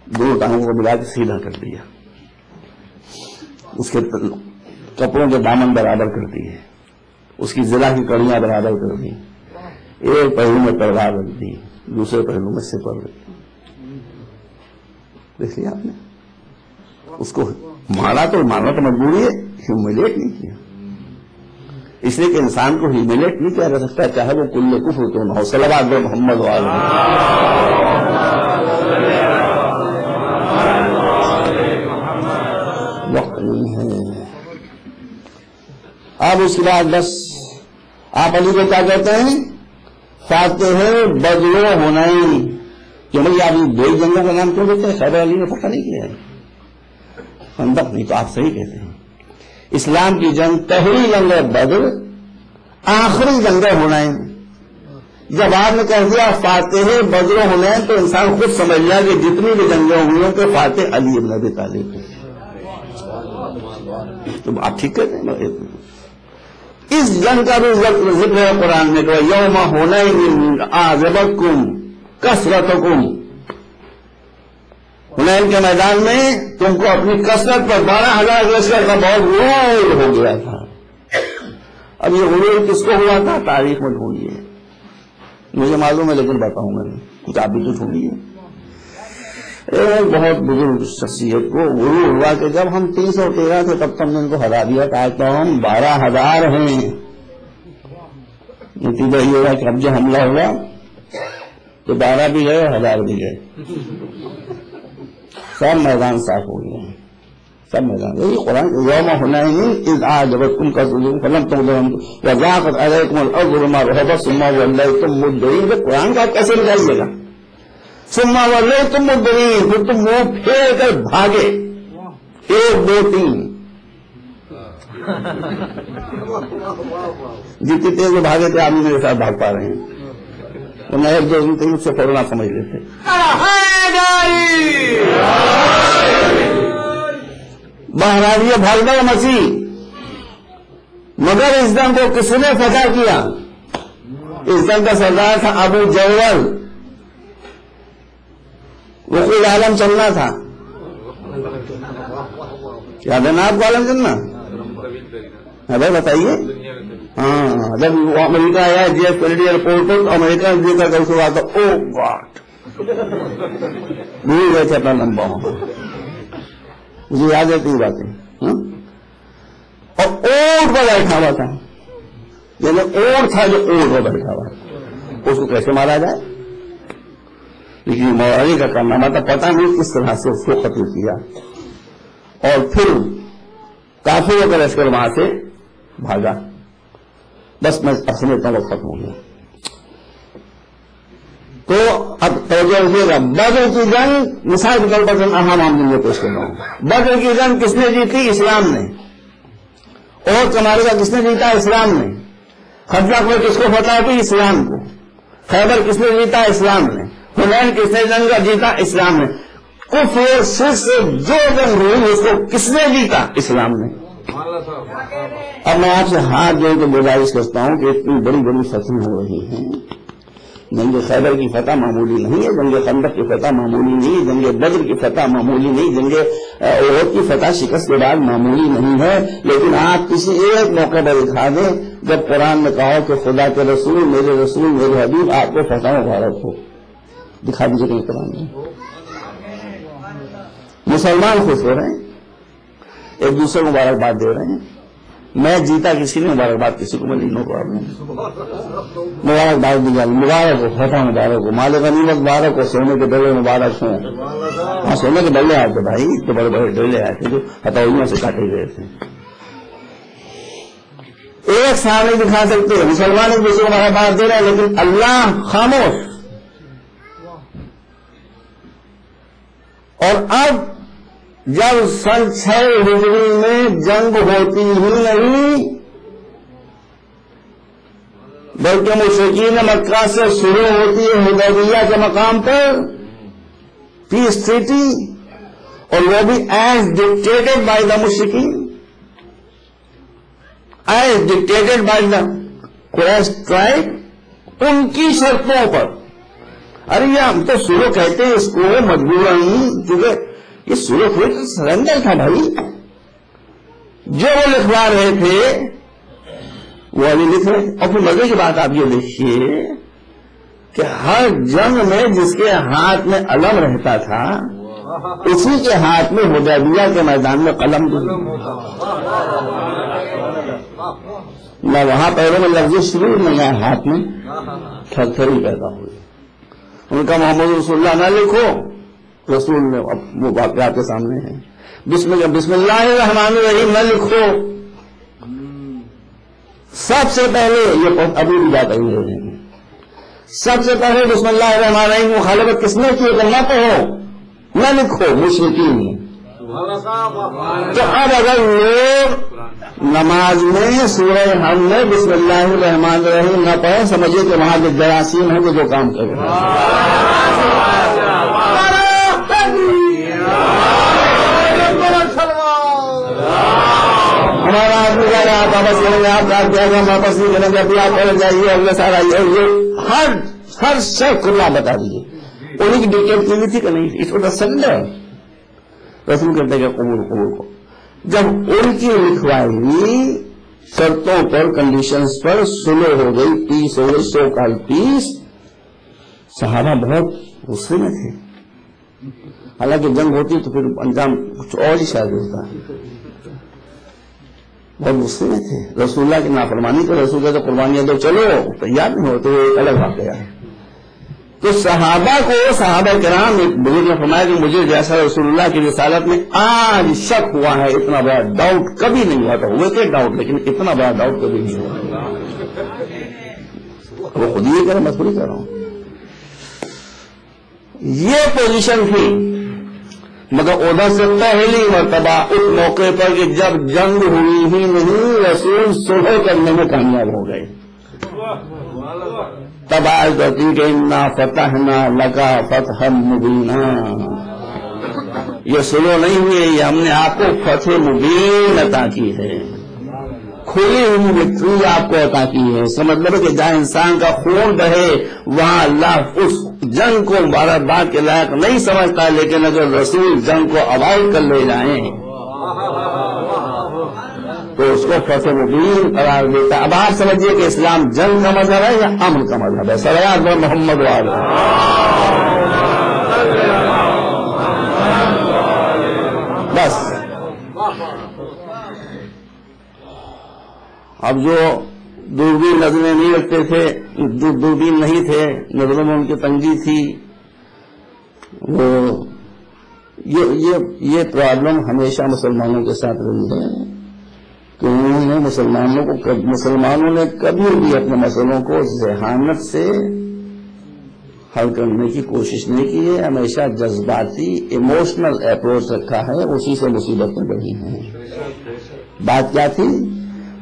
دونوں ٹانگوں کو ملا کے سیدھا کر دیا. اس کے کپڑوں کے دامن برابر کر دیے, اس کی ضلع کی کڑیاں برابر کر دی, ایک پہلو میں تلوار رکھ دی, دوسرے پہلو میں سپر رکھ دی. دیکھ لیا آپ نے, اس کو مارنا تو مجبوری ہے, ہیوملیٹ نہیں کیا. اس لیے کہ انسان کو ہیوملیٹ نہیں کیا جا سکتا چاہے وہ کل کفر کیوں نہ ہو. صلوات محمد والے وقت نہیں ہے. اب اس کے بعد بس آپ علی کو کیا کہتے ہیں؟ فاتح بدر و حنین. کہ بھائی آپ دو جنگوں کا نام کیوں دیتے ہیں؟ خیبر علی نے پتہ نہیں کیا ہے, خندق نہیں. تو آپ صحیح کہتے ہیں. اسلام کی جنگ پہلی جنگ بدر, آخری جنگ حنین. جب آپ نے کہہ دیا فاتح بدر و حنین تو انسان خود سمجھ لیا کہ جتنی بھی جنگیں ہوئی ہیں تو فاتح علی ابن ابی طالب ہے. تو آپ ٹھیک کہتے ہیں. اس جنگ کا بھی ذکر ہے قرآن میں, یوم حنین اعجبتکم کثرتکم. حنین کے میدان میں تم کو اپنی کثرت پر 12,000 لشکر کا بہت غرور ہو گیا تھا. اب یہ غرور کس کو ہوا تھا؟ تاریخ میں ڈھونڈیے, مجھے معلوم ہے لیکن بتاؤں میں نہیں, کچھ آپ بھی تو ڈھونڈیے. ایک بہت بزرگ شخصیت کو غرور ہوا کہ جب ہم 313 تھے تب تم نے ان کو ہرا دیا تھا, تو ہم 12,000 ہیں. نتیجہ یہ ہوا کہ اب جو حملہ ہوا تو 12 بھی گئے, 1000 بھی گئے, سب میدان صاف ہو گئے, سب میدان. یہی قرآن یوم حنین اذ اعجبتکم کثرتکم فلم تغنکم وضاقت علیکم الارض بما رحبت ثم وليتم مدبرین. قرآن کا کیسے نکالیے گا؟ ثم وليتم مدبرین, پھر تم منہ پھیر کر بھاگے. 1 2 3 جتنی تیز وہ بھاگے تھے آپ میرے ساتھ بھاگ پا رہے ہیں. میں 1 2 3 سے فوراً سمجھ لیتے. بہرحال یہ بھاگنا مسیح, مگر اس دن کو کس نے فتح کیا؟ اس دن کا سردار تھا ابو جہل. وقوع عالم چلنا تھا. یاد ہے نا آپ کو عالم چلنا؟ بھائی بتائیے. ہاں جب وہ امریکہ آیا جی ایف کینیڈی ایئرپورٹ پر, امریکہ نے دیکھا کہ اس کو بات او گاڈ بھول گئے تھے اپنا لمبا ہونا. مجھے یاد ہے 3 باتیں. اور اونٹ پر بیٹھا ہوا تھا, یعنی اونٹ تھا جو اونٹ پر بیٹھا ہوا, اس کو کیسے مارا جائے؟ لیکن مولانا کا کارنامہ تھا, پتہ نہیں کس طرح سے اس کو قتل کیا. اور پھر کافروں کا لشکر وہاں سے بھاگا. بس میں سمجھتا ہوں ختم ہو گیا. تو اب توجہ رکھیے گا, بدر کی جنگ مثال کے طور پر اہم معاملے پیش کر رہا ہوں. بدر کی جنگ کس نے جیتی؟ اسلام نے. اور کمارے کا کس نے جیتا؟ اسلام نے. خندق میں کس کو فتح کی؟ اسلام کو. خیبر کس نے جیتا؟ اسلام نے. حنین کس نے جنگ کا جیتا؟ اسلام نے. کفر شرک سے جو جنگ ہوئی اس کو کس نے جیتا؟ اسلام نے. اب میں آپ سے ہاتھ جوڑ کے گزارش کرتا ہوں کہ اتنی بڑی بڑی فتح ہو رہی ہیں. جنگ خیبر کی فتح معمولی نہیں ہے, جنگ خندق کی فتح معمولی نہیں, جنگ بدر کی فتح معمولی نہیں, جنگ احد کی فتح شکست کے بعد معمولی نہیں ہے. لیکن آپ کسی ایک موقع پر دکھا دیں جب قرآن میں کہا کہ خدا کے رسول میرے حبیب آپ کو فتح مبارک ہو. دکھا دیجیے کہیں قرآن میں. مسلمان خوش ہو رہے ہیں, ایک دوسرے کو مبارکباد دے رہے ہیں. میں جیتا کسی نے مبارکباد کسی کو ملی, نو پرابلم. مبارکباد دی جائے, مبارک ہو, فتح مبارک ہو, مال غنیمت مبارک ہو, سونے کے ڈلے مبارک ہوں. ہاں سونے کے ڈلے آئے تھے بھائی, تو بڑے بڑے ڈلے آئے تھے جو ہتھوڑیوں سے کاٹے گئے تھے. ایک سامنے دکھا سکتے ہیں مسلمان ایک دوسرے کو مبارکباد دے رہے ہیں, لیکن اللہ خاموش. اور اب جب سن 6 ہجری میں جنگ ہوتی ہی نہیں بلکہ مشرکین مکہ سے شروع ہوتی ہے حدیبیہ کے مقام پر پیس ٹریٹی، اور وہ بھی ایز ڈکٹیٹڈ بائی دا مشرکین، as dictated by the Quraysh tribe, ان کی شرطوں پر۔ ارے یہ ہم تو سلو کہتے ہیں اس کو مجبوراً، کیونکہ یہ سلو کوئی سرنڈر تھا بھائی۔ جو وہ لکھوا رہے تھے وہ ابھی لکھ رہے، اور پھر مزے کی بات آپ یہ دیکھیے کہ ہر جنگ میں جس کے ہاتھ میں علم رہتا تھا اسی کے ہاتھ میں حدیبیہ کے میدان میں قلم دی، نہ وہاں پیروں میں لفظ شروع نہ یہاں ہاتھ میں تھر تھری پیدا ہوئی۔ ان کا محمد رسول اللہ نہ لکھو، رسول نے وہ واقعات کے سامنے ہیں۔ بسم اللہ الرحمن الرحیم نہ لکھو، سب سے پہلے یہ ابھی بھی بات آئی ہے، سب سے پہلے بسم اللہ الرحمن الرحیم مخالفت کس نے کی؟ نہ پڑھو نہ لکھو، مشرکین نے۔ تو اب اگر لوگ نماز میں سورہ حم میں بسم اللہ الرحمن الرحیم نہ پڑھیں، سمجھے کہ وہاں جو جراثیم ہیں وہ جو کام کر رہے ہیں۔ ہمارا آدمی کہہ رہا آپ واپس کریں گے، آپ رات کہہ رہے ہم واپس نہیں کریں گے، ابھی آپ پڑھ جائیے اگلے سال آئیے، یہ ہر شخص کو آپ بتا دیجیے انہیں کی ڈیٹیل کی تھی کہ نہیں، اس کو سرنڈر رسول کہتے ہیں کہ قبول کو جب ان کی لکھوائی شرطوں پر کنڈیشنز پر سلو ہو گئی، پیس ہو گئی، سو کال پیس، صحابہ بہت غصے میں تھے۔ حالانکہ جنگ ہوتی تو پھر انجام کچھ اور ہی شاید ہوتا، بہت غصے میں تھے رسول اللہ کی نافرمانی کو۔ رسول کہتے قربانیاں دو، چلو تیار نہیں ہوتے، وہ ایک الگ واقعہ ہے۔ تو صحابہ کرام ایک بزرگ نے فرمایا کہ مجھے جیسا رسول اللہ کی رسالت میں آج شک ہوا ہے، اتنا بڑا ڈاؤٹ کبھی نہیں ہوا تھا، ہوئے تھے ڈاؤٹ لیکن اتنا بڑا ڈاؤٹ کبھی نہیں ہوا۔ وہ خود ہی کریں، میں خود ہی کر رہا ہوں۔ یہ پوزیشن تھی، مگر ادھر سے پہلی مرتبہ اس موقع پر کہ جب جنگ ہوئی ہی نہیں، رسول صلح کرنے میں کامیاب ہو گئے۔ تب آج کرتی کہ انا فتحنا لکا فتحا مبینا، یہ صلح نہیں ہوئی، یہ ہم نے آپ کو فتح مبین عطا کی ہے، کھلی ہوئی وکٹری آپ کو عطا کی ہے۔ اس کا مطلب ہے کہ جہاں انسان کا خون بہے وہاں اللہ اس جنگ کو مبارکباد کے لائق نہیں سمجھتا، لیکن اگر رسول جنگ کو اوائڈ کر لے جائیں تو اس کو فتح مبین قرار دیتا ہے۔ اب آپ سمجھیے کہ اسلام جنگ کا مذہب ہے یا امن کا مذہب ہے؟ صلوات محمد وعلیہ۔ بس اب جو دوربین نظریں نہیں رکھتے تھے، دوربین نہیں تھے، نظروں میں ان کی تنگی تھی، وہ یہ پرابلم ہمیشہ مسلمانوں کے ساتھ رہی ہے کہ انہوں نے مسلمانوں نے کبھی بھی اپنے مسئلوں کو ذہانت سے حل کرنے کی کوشش نہیں کی ہے، ہمیشہ جذباتی ایموشنل اپروچ رکھا ہے، اسی سے مصیبتیں بڑھی ہیں۔ بات کیا تھی؟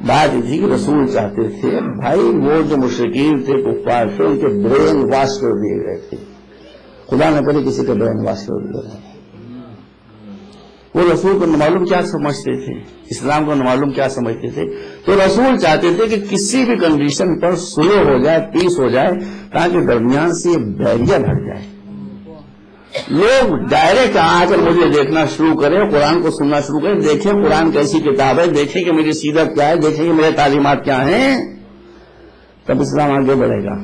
بات یہ تھی کہ رسول چاہتے تھے بھائی وہ جو مشرکین تھے، کفار تھے، ان کے برین واش کر دیے گئے تھے، خدا نہ کرے کسی کے برین واش کر دیے گئے۔ وہ رسول کو معلوم کیا سمجھتے تھے، اسلام کو معلوم کیا سمجھتے تھے، تو رسول چاہتے تھے کہ کسی بھی کنڈیشن پر سلو ہو جائے، پیس ہو جائے، تاکہ درمیان سے یہ بیریئر ہٹ جائے۔ لوگ ڈائریکٹ آ کر مجھے دیکھنا شروع کریں، قرآن کو سننا شروع کریں، دیکھیں قرآن کیسی کتاب ہے، دیکھیں کہ میری سیرت کیا ہے، دیکھیں کہ میرے تعلیمات کیا ہیں، تب اسلام آگے بڑھے گا۔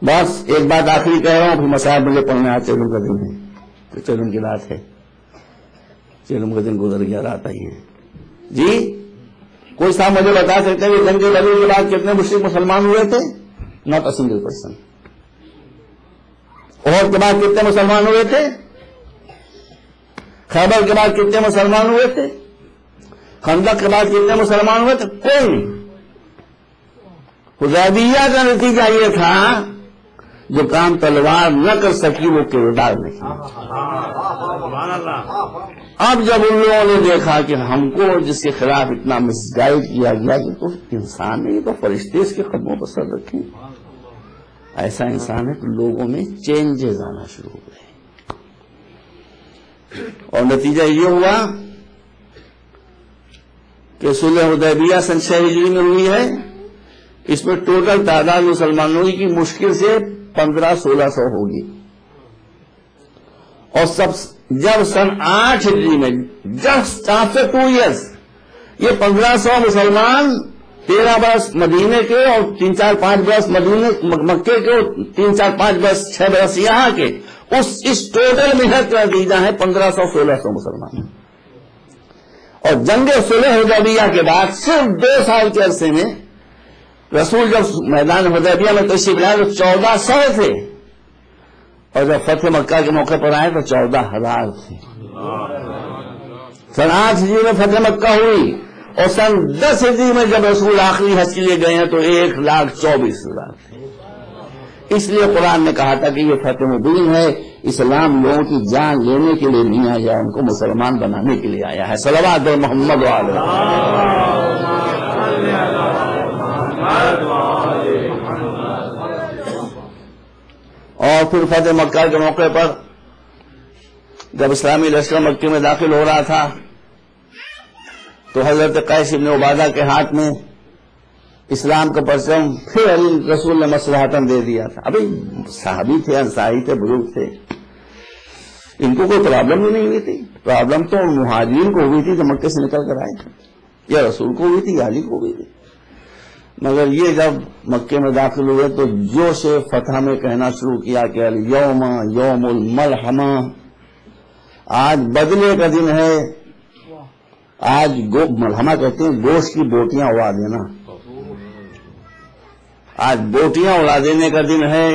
بس ایک بات آخری کہہ رہا ہوں، پھر مسائل مجھے پڑھنے آج چیلم کا دن ہے، تو چیلم کی رات ہے، چیلم کا دن گزر گیا، رات آئی ہے جی۔ کوئی صاحب مجھے بتا سکتے ہیں کہ جنگ کے بدر کے بعد کتنے مشرک مسلمان ہوئے تھے؟ Not a single person. اور کے بعد کتنے مسلمان ہوئے تھے؟ خیبر کے بعد کتنے مسلمان ہوئے تھے؟ خندق کے بعد کتنے مسلمان ہوئے تھے؟ کوئی نہیں۔ حدیبیہ کا نتیجہ یہ تھا جو کام تلوار نہ کر سکی وہ کردار نہیں. اب جب ان لوگوں نے دیکھا کہ ہم کو جس کے خلاف اتنا مس گائیڈ کیا گیا کہ تو انسان نہیں تو فرشتے اس کے قدموں پر سر رکھیں، ایسا انسان ہے کہ لوگوں میں چینجز آنا شروع ہو گئے. اور نتیجہ یہ ہوا کہ صلح حدیبیہ سن 6 ہجری میں ہوئی ہے. اس میں ٹوٹل تعداد مسلمانوں کی مشکل سے 1500-1600 ہوگی. اور جب سن 8 ہجری میں جسٹ آفٹر 2 ایئرس یہ 1500 مسلمان 13 برس مدینے کے اور 3-4-5 برس مکے کے اور 3-4-5 برس 6 برس یہاں کے، اس ٹوٹل محنت کا نتیجہ ہے 1500-1600 مسلمان. اور جنگ صلح حدیبیہ کے بعد صرف 2 سال کے عرصے میں رسول جب میدان حدیبیہ میں تشریف لائے تو 1400 تھے، اور جب فتح مکہ کے موقع پر آئے تو 14000 تھے. سن 8 ہجری میں فتح مکہ ہوئی اور سن 10 ہجری میں جب رسول آخری حج کے لیے گئے ہیں تو 1,24,000 تھے. اس لیے قرآن نے کہا تھا کہ یہ فتح مبین ہے، اسلام لوگوں کی جان لینے کے لیے نہیں آیا، ان کو مسلمان بنانے کے لیے آیا ہے. صلوات محمد علیہ. اور پھر فتح مکہ کے موقع پر جب اسلامی لشکر مکے میں داخل ہو رہا تھا تو حضرت قیس بن عبادہ کے ہاتھ میں اسلام کا پرچم پھر علی رسول نے مصلحتاً دے دیا تھا. ابھی صحابی تھے، انصاری تھے، بزرگ تھے، ان کو کوئی پرابلم ہی نہیں ہوئی تھی. پرابلم تو مہاجرین کو ہوئی تھی جو مکے سے نکل کر آئے تھے، یا رسول کو ہوئی تھی یا علی کو ہوئی تھی. مگر یہ جب مکے میں داخل ہوئے تو جوش فتح میں کہنا شروع کیا کہ الیوم یوم الملحمہ، آج بدلے کا دن ہے. آج ملحمہ کہتے ہیں گوشت کی بوٹیاں اڑا دینا، آج بوٹیاں اڑا دینے کا دن ہے.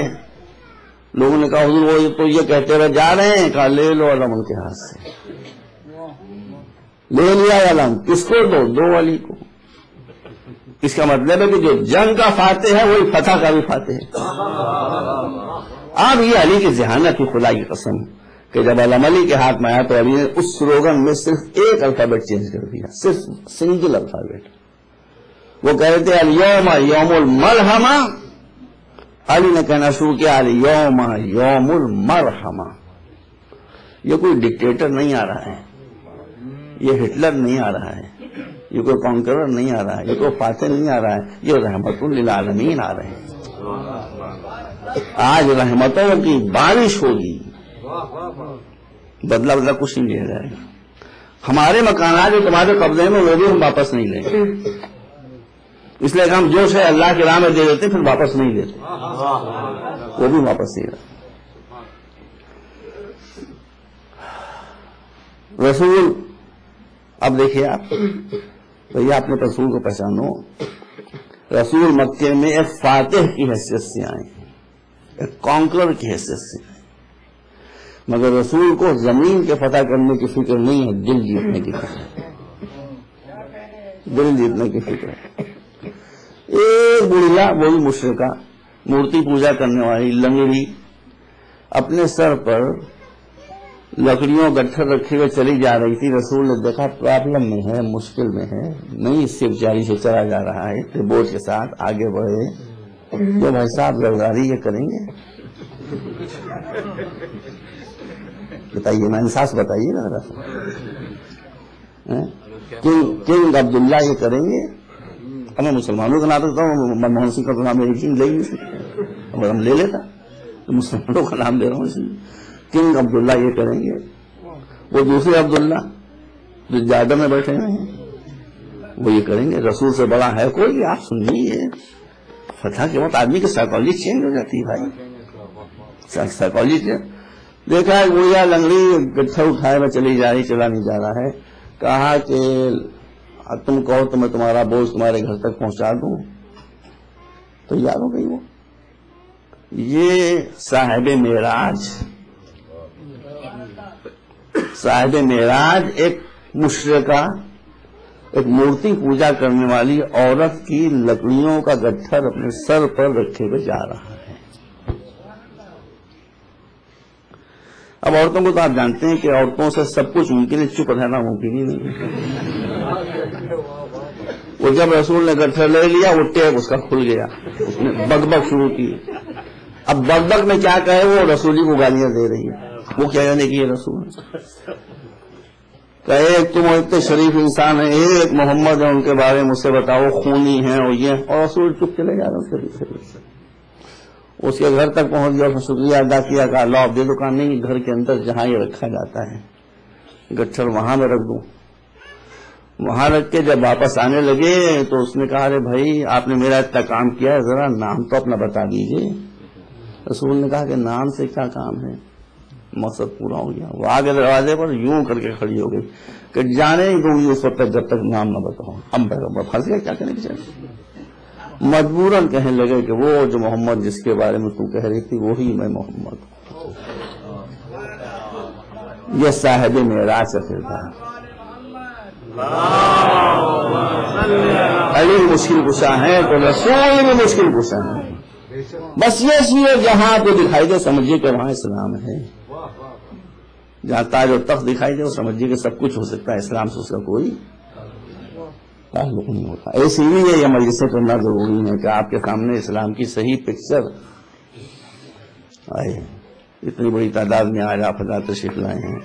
لوگوں نے کہا حضور وہ تو یہ کہتے رہے جا رہے ہیں. کہا لے لو علم ان کے ہاتھ سے. لے لیا علم، کس کو دو علی کو. اس کا مطلب ہے کہ جو جنگ کا فاتح ہے وہی فتح کا بھی فاتح ہے. اب یہ علی کی ذہانت کی خدا کی قسم کہ جب علم علی کے ہاتھ میں آیا تو علی نے اس سلوگن میں صرف ایک الفابیٹ چینج کر دیا، صرف سنگل الفابیٹ. وہ کہہ رہے تھے الیوم یوم الملحمہ، علی نے کہنا شروع کیا الیوم یوم المرحمہ. یہ کوئی ڈکٹیٹر نہیں آ رہا ہے، یہ ہٹلر نہیں آ رہا ہے، یہ کوئی کانکرر نہیں آ رہا ہے، یہ کوئی فاتح نہیں آ رہا ہے، یہ رحمت للعالمین آ رہے ہیں. آج رحمتوں کی بارش ہوگی، بدلہ کچھ نہیں لے رہے. ہمارے مکانات جو تمہارے قبضے میں وہ بھی ہم واپس نہیں لیں گے، اس لیے کہ ہم جو شے اللہ کی راہ میں دے دیتے پھر واپس نہیں دیتے، وہ بھی واپس نہیں رہتے. رسول اب دیکھیے آپ بھیا اپنے رسول کو پہچانو. رسول مکے میں ایک فاتح کی حیثیت سے آئے، ایک کانکرر کی حیثیت سے آئے، مگر رسول کو زمین کے فتح کرنے کی فکر نہیں ہے، دل جیتنے کی فکر ہے. دل جیتنے کی فکر ہے. ایک بڑھیا وہی مشرکہ مورتی پوجا کرنے والی لنگڑی اپنے سر پر لکڑیوں گٹھر رکھے ہوئے چلی جا رہی تھی. رسول نے دیکھا پرابلم میں ہے، مشکل میں ہے، نہیں صرف جاری سے چلا جا رہا ہے، پھر بوجھ کے ساتھ آگے بڑھے. تو بھائی صاحب زرداری یہ کریں گے؟ بتائیے نا، انصاف بتائیے نا. کنگ عبداللہ یہ کریں گے؟ ہمیں مسلمانوں کا نام رکھتا ہوں، منموہن سنگھ کا تو نام لے ہی نہیں سکتے، اگر ہم لے لیتا تو مسلمانوں کا نام لے رہا ہوں اس لیے. کنگ عبداللہ یہ کریں گے؟ وہ دوسرے عبداللہ جو جادہ میں بیٹھے ہوئے ہیں وہ یہ کریں گے؟ رسول سے بڑا ہے کوئی؟ آپ سنیے، فتح کے وقت آدمی کی سائیکالوجی چینج ہو جاتی ہے بھائی، سائیکالوجی. دیکھا ہے گویا لنگڑی گٹھا اٹھائے میں چلی جا رہی، چلا نہیں جا رہا ہے. کہا کہ تم کہو تو میں تمہارا بوجھ تمہارے گھر تک پہنچا دوں. تو یاد ہو گئی وہ یہ صاحب معراج. صاحب معراج ایک مشرکہ، ایک مورتی پوجا کرنے والی عورت کی لکڑیوں کا گٹھر اپنے سر پر رکھے ہوئے جا رہا ہے. اب عورتوں کو تو آپ جانتے ہیں کہ عورتوں سے سب کچھ ممکن ہے، چپ رہنا ممکن ہی نہیں۔ وہ جب رسول نے گٹھر لے لیا وہ ٹیپ اس کا کھل گیا، اس نے بگ بگ شروع کی۔ اب بگ بگ میں کیا کہے، وہ رسول ہی کو گالیاں دے رہی ہے، وہ کیا جانے کی یہ رسول کہ ایک تم اتنے شریف انسان ہے، ایک محمد ہے، ان کے بارے میں مجھ سے بتاؤ خونی ہیں اور یہ، اور رسول چپ چلے جا رہے ہیں اس کے پیچھے۔ اس کے گھر تک پہنچ گیا، شکریہ ادا کیا، کہا لاؤ دے دو، کہا نہیں گھر کے اندر جہاں یہ رکھا جاتا ہے گٹھر وہاں میں رکھ دوں۔ وہاں رکھ کے جب واپس آنے لگے تو اس نے کہا ارے بھائی آپ نے میرا اتنا کام کیا ہے، ذرا نام تو اپنا بتا دیجیے۔ رسول نے کہا کہ نام سے کیا کام ہے، مقصد پورا ہو گیا۔ وہ آگے دروازے پر یوں کر کے کھڑی ہو گئی کہ جانے ہی دوں گی اس وقت تک جب تک نام نہ بتاؤں۔ اب پھنس گیا، کیا کرنے کی چاہیے، مجبوراً کہنے لگے کہ وہ جو محمد جس کے بارے میں تو کہہ رہی تھی وہی میں محمد ہوں۔ یہ صاحب معراج کا کردار۔ علی مشکل کشا ہے تو رسول بھی مشکل کشا ہے۔ بس یہ چیز جہاں کو دکھائی دے سمجھیے کہ وہاں اسلام ہے، جہاں تاج و تخت دکھائی دے وہ سمجھیے کہ سب کچھ ہو سکتا ہے، اسلام سے اس کا کوئی تعلق نہیں ہوتا۔ اسی لیے یہ مجلسیں کرنا ضروری ہے کہ آپ کے سامنے اسلام کی صحیح پکچر آئے۔ اتنی بڑی تعداد میں آج آپ حضرات تشریف لائے ہیں۔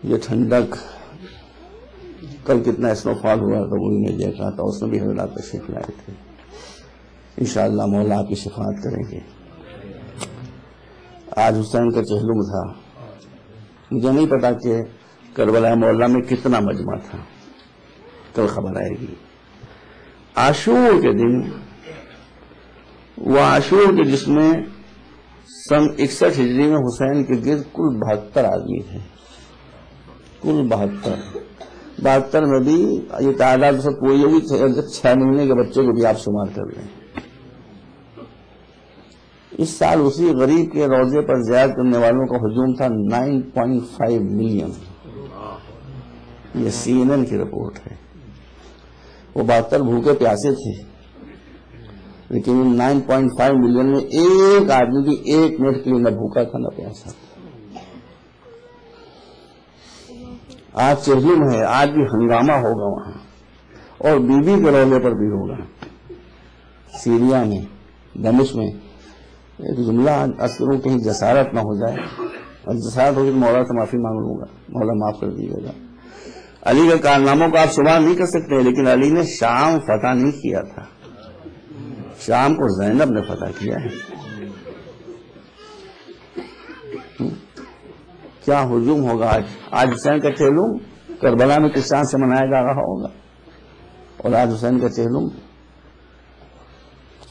یہ ٹھنڈک، کل کتنا اسنو فال ہوا تھا وہی میں دیکھ رہا تھا، اس میں بھی حضرات تشریف لائے تھے۔ انشاءاللہ مولا آپ کی شفاعت کریں گے۔ آج حسین کا چہلم تھا، مجھے نہیں پتا کہ کربلا مولا میں کتنا مجمع تھا، کل خبر آئے گی۔ عاشور کے دن، وہ عاشور کے جس میں سن 61 ہجری میں حسین کے گرد کل 72 آدمی تھے، کل 72 میں بھی یہ تعداد سب پوری ہوگی، 6 مہینے کے بچے کو بھی آپ شمار کر لیں۔ اس سال اسی غریب کے روضے پر زیارت کرنے والوں کا ہجوم تھا 9.5 ملین۔ یہ CNN کی رپورٹ ہے۔ وہ 72 بھوکے پیاسے تھے، لیکن 9.5 ملین میں ایک آدمی بھی 1 منٹ کے لیے نہ بھوکا تھا نہ پیاسا۔ آج چہلم ہے، آج بھی ہنگامہ ہوگا وہاں، اور بی بی کے روزے پر بھی ہوگا۔ سیریا میں، دمشق میں ایک جملہ عسکروں کہیں جسارت نہ ہو جائے، اور جسارت ہوگی تو مولا سے معافی مانگ لوں گا، مولا معاف کر دیجیے گا۔ علی کے کارناموں کو آپ شمار نہیں کر سکتے، لیکن علی نے شام فتح نہیں کیا تھا، شام کو زینب نے فتح کیا ہے۔ کیا ہجوم ہوگا آج حسین کا چہلم کربلا میں کس طرح سے منایا جا رہا ہوگا، اور آج حسین کا چہلم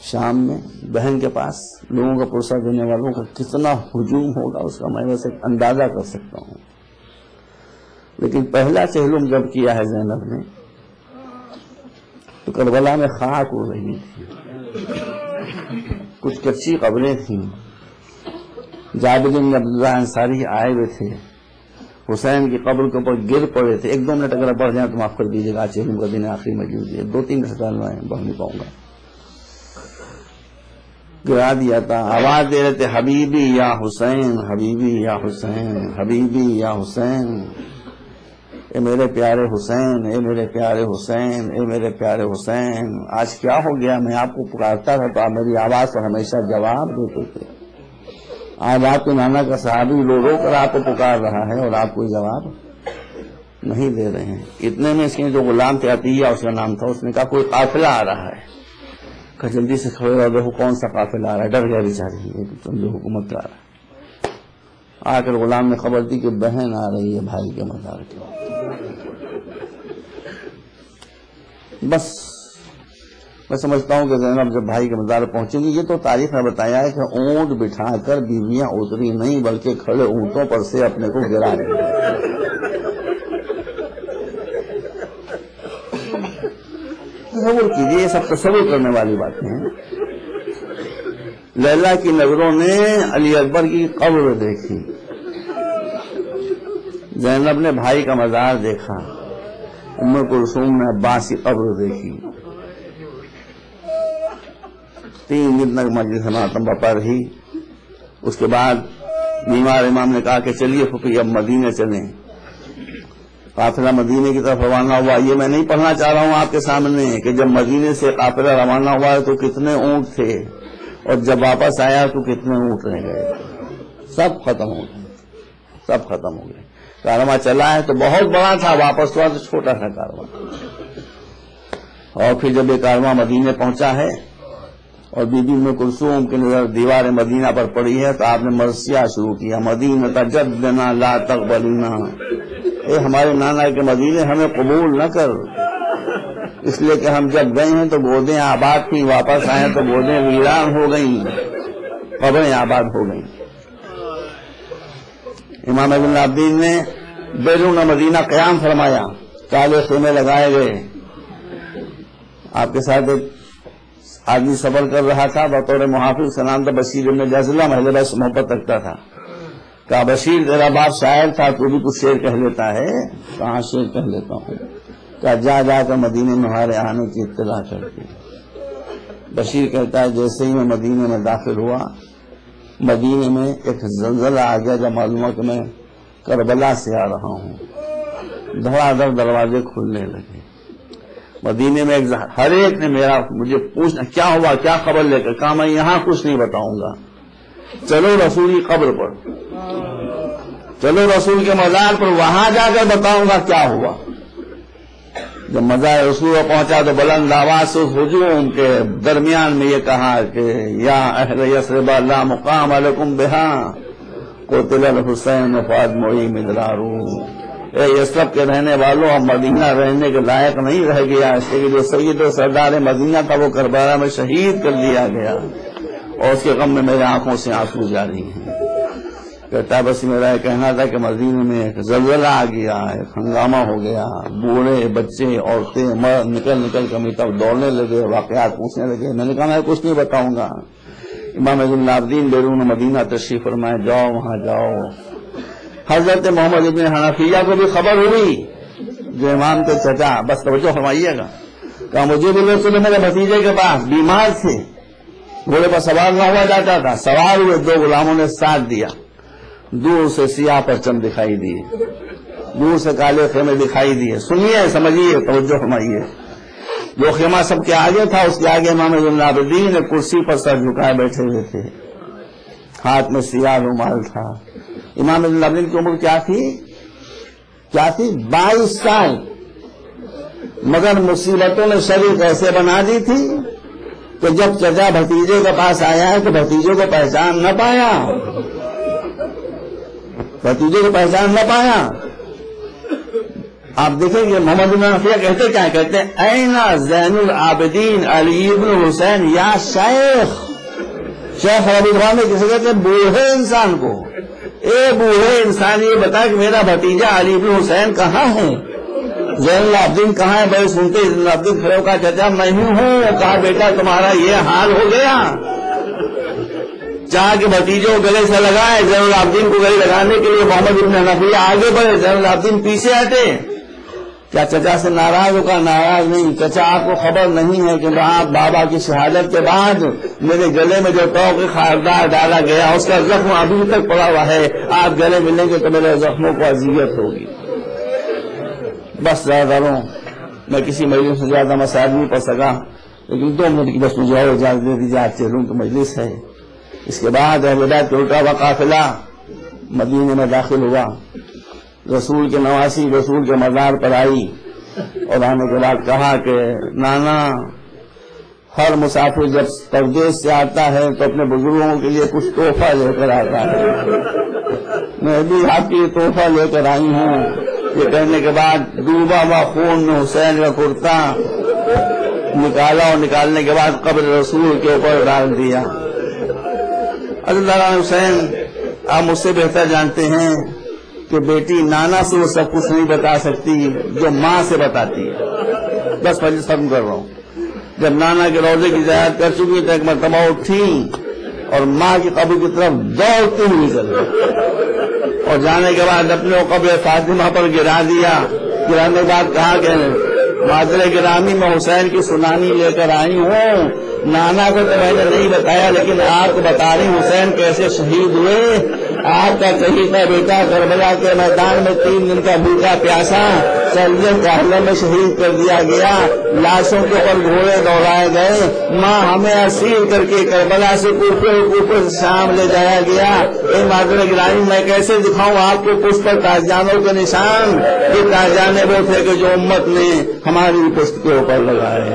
شام میں بہن کے پاس لوگوں کا پرسہ دینے والوں کا کتنا ہجوم ہوگا، اس کا میں ویسے اندازہ کر سکتا ہوں۔ لیکن پہلا چہلم جب کیا ہے زینب نے تو کربلا میں خاک ہو رہی تھی، کچھ کچی قبریں تھیں، جابر بن عبداللہ انصاری آئے ہوئے تھے، حسین کی قبر کے اوپر گر پڑے تھے۔ 1-2 منٹ اگر پڑھ جائیں تو معاف کر دیجیے گا، چہلم کا دن آخری مجلس ہے، 2-3 گھنٹے بڑھ نہیں پاؤں گا۔ گرا دیا تھا، آواز دے رہے تھے حبیبی یا حسین، حبیبی یا حسین، حبیبی یا حسین، اے میرے پیارے حسین، اے میرے پیارے حسین، اے میرے پیارے حسین۔ آج کیا ہو گیا، میں آپ کو پکارتا تھا تو آپ میری آواز پر ہمیشہ جواب دیتے تھے، آج آپ کے نانا کا صحابی رو رو کر آپ کو پکار رہا ہے اور آپ کوئی جواب نہیں دے رہے ہیں۔ اتنے میں اس کے جو غلام تھے، عطیہ اس کا نام تھا، اس نے کہا کوئی قافلہ آ رہا ہے، کہ جلدی سے کھڑے رہو، دیکھو کون سا قافلہ آ رہا ہے۔ ڈر گیا بیچاری، جو حکومت کا آ رہا ہے۔ آ کر غلام نے خبر دی کہ بہن آ رہی ہے بھائی کے مزار کے۔ بس میں سمجھتا ہوں کہ زینب جب بھائی کے مزار پہنچیں گی، یہ تو تاریخ نے بتایا ہے کہ اونٹ بٹھا کر بیویاں اتری نہیں بلکہ کھڑے اونٹوں پر سے اپنے کو گرا دیں۔ تصور کیجیے، یہ سب تصور کرنے والی باتیں ہیں۔ لیلا کی نظروں نے علی اکبر کی قبر دیکھی، زینب نے بھائی کا مزار دیکھا، ام کلثوم نے عباس کی قبر دیکھی۔ 3 دن تک مجلس ماتم بپا رہی، اس کے بعد بیمار امام نے کہا کہ چلیے پھوپھی اب مدینے چلیں. قافلہ مدینے کی طرف روانہ ہوا. یہ میں نہیں پڑھنا چاہ رہا ہوں آپ کے سامنے کہ جب مدینے سے قافلہ روانہ ہوا تو کتنے اونٹ تھے اور جب واپس آیا تو کتنے اونٹ رہ گئے. سب ختم ہو گئے, سب ختم ہو گئے. کارواں چلا ہے تو بہت بڑا تھا, واپس ہوا تو چھوٹا تھا کارواں. اور پھر جب یہ کارواں مدینے پہنچا ہے اور بی بی ام کلثوم کی نظر دیوار مدینہ پر پڑی ہے تو آپ نے مرثیہ شروع کیا, مدینہ تجدنا لا تقبلنا, اے ہمارے نانا کے مدینے ہمیں قبول نہ کر, اس لیے کہ ہم جب گئے ہیں تو گودیں آباد تھیں, واپس آئے تو گودیں ویران ہو گئیں, قبریں آباد ہو گئیں. امام ابن العابدین نے بیرون مدینہ قیام فرمایا, کالے خیمے لگائے گئے. آپ کے ساتھ ایک آدمی سفر کر رہا تھا بطور محافظ, کا نام تھا بشیر ابن جزلہ, محل بس محبت رکھتا تھا. کہا بشیر تیرا باپ شاعر تھا, تو بھی کچھ شعر کہہ لیتا ہے. کہاں شعر کہہ لیتا ہوں. کہا جا جا کر مدینے میں ہمارے آنے کی اطلاع کرتی. بشیر کہتا ہے جیسے ہی میں مدینے میں داخل ہوا, مدینے میں ایک زلزلہ آ گیا جب معلوم کہ میں کربلا سے آ رہا ہوں. دھڑا دھڑ دروازے کھلنے لگے. مدینے میں ہر ایک نے مجھے پوچھنا کیا ہوا, کیا خبر لے کر. کہا میں یہاں کچھ نہیں بتاؤں گا, چلو رسول کی قبر پر, چلو رسول کے مزار پر, وہاں جا کر بتاؤں گا کیا ہوا. جب مزار رسول پہنچا تو بلند آواز سے اس ہجوم کے درمیان میں یہ کہا کہ یا اہل یثرب لا مقام لکم بہا قتل الحسین فاطمہ مدرارو. اے یثرب کے رہنے والوں, اب مدینہ رہنے کے لائق نہیں رہ گیا, اس لیے جو سید و سردار مدینہ تھا وہ کربلا میں شہید کر دیا گیا, اور اس کے غم میں میرے آنکھوں سے آنسو جاری ہیں. کہتا بس میرا یہ کہنا تھا کہ مدینے میں ایک زلزلہ آ گیا, ایک ہنگامہ ہو گیا, بوڑھے بچے عورتیں مرد نکل نکل کر میری طرف دوڑنے لگے, واقعات پوچھنے لگے. میں نے کہا میں کچھ نہیں بتاؤں گا. امام ابن العابدین بیرون مدینہ تشریف فرمائے, جاؤ وہاں جاؤ. حضرت محمد ابن حنفیہ کو بھی خبر ہوئی جو امام کے چچا, بس توجہ فرمائیے گا, کہا مجھے بھی لوگ میرے بھتیجے کے پاس بیمار تھے, گھوڑے پر سوار نہ ہوا جاتا تھا, سوار ہوئے, دو غلاموں نے ساتھ دیا. دور سے سیاہ پرچم دکھائی دیے, دور سے کالے خیمے دکھائی دیے. سنیے سمجھیے توجہ فرمائیے. جو خیمہ سب کے آگے تھا اس کے آگے امام ابن العابدین کرسی پر سر جھکائے بیٹھے ہوئے تھے, ہاتھ میں سیاہ رومال تھا. امام ابن العابدین کی عمر کیا تھی؟ 22 سال. مگر مصیبتوں نے شریف ایسے بنا دی تھی کہ جب چچا بھتیجے کے پاس آیا ہے تو بھتیجے کو پہچان نہ پایا, بھتیجے کو پہچان نہ پایا. آپ دیکھیں گے محمد بن حنفیہ کہتے کیا کہتے ہیں, اینا زین العابدین علی ابن حسین یا شیخ. شیخ عربی زبان میں کسی کہتے ہیں بوڑھے انسان کو. اے بوڑھے انسان یہ بتا کہ میرا بھتیجا علی ابن حسین کہاں ہے, زین العابدین کہاں ہے. بھائی سنتے زین العابدین کھڑے کا چچا میں ہی ہوں. کہا بیٹا تمہارا یہ حال ہو گیا, چاہ کے بھتیجوں کو گلے سے لگائے. زین العابدین کو گلے لگانے کے لیے محمد ابن حنفیہ آگے بڑھے, زین العابدین پیچھے ہٹے. کیا چچا سے ناراض ہو کر؟ ناراض نہیں. چچا آپ کو خبر نہیں ہے کہ آپ بابا کی شہادت کے بعد میرے گلے میں جو توق خاردار ڈالا گیا اس کا زخم ابھی تک پڑا ہوا ہے. آپ گلے ملیں گے تو میرے زخموں کو اذیت ہوگی. بس زیادہ میں کسی مجلس سے زیادہ مسائل نہیں پڑھ سکا, لیکن 2 منٹ کی بس مجھے اور اجازت دے دیجیے, آج چہروں کی مجلس ہے. اس کے بعد احمدیت کا الٹا ہوا قافلہ مدینے میں داخل ہوا. رسول کے نواسی رسول کے مزار پر آئی اور آنے کے بعد کہا کہ نانا, ہر مسافر جب پردیس سے آتا ہے تو اپنے بزرگوں کے لیے کچھ تحفہ لے کر آتا ہے. میں بھی آپ کے لیے تحفہ لے کر آئی ہوں. یہ کہنے کے بعد ڈوبا ہوا خون میں حسین کا کرتا نکالا اور نکالنے کے بعد قبر رسول کے اوپر ڈال دیا. اللہ حسین, آپ مجھ سے بہتر جانتے ہیں کہ بیٹی نانا سے وہ سب کچھ نہیں بتا سکتی جو ماں سے بتاتی ہے. بس مجلس ختم کر رہا ہوں. جب نانا کے روضے کی زیارت کر چکی تو ایک مرتبہ اٹھی اور ماں کی قبر کی طرف دوڑتی ہوئی نکل گئی, اور جانے کے بعد اپنے قبر فاطمہ پر گرا دیا. گرانے کے بعد کہا کہ معذر گرامی میں حسین کی سنانی لے کر آئی ہوں, نانا کو تو میں نے نہیں بتایا، لیکن آپ کو بتا رہی حسین کیسے شہید ہوئے۔ آپ کا کہیں کا بیٹا کربلا کے میدان میں 3 دن کا بھوکا پیاسا سرجن کا حملے میں شہید کر دیا گیا، لاشوں کے اوپر گھوڑے دوڑائے گئے، ماں ہمیں اسیر کر کے کربلا سے کوفے سے شام لے جایا گیا۔ اے معذر گرامی، میں کیسے دکھاؤں آپ کو پشت پر تاجدانوں کے نشان؟ یہ تاجدانے وہ تھے کہ جو امت نے ہماری پشت کے اوپر لگائے۔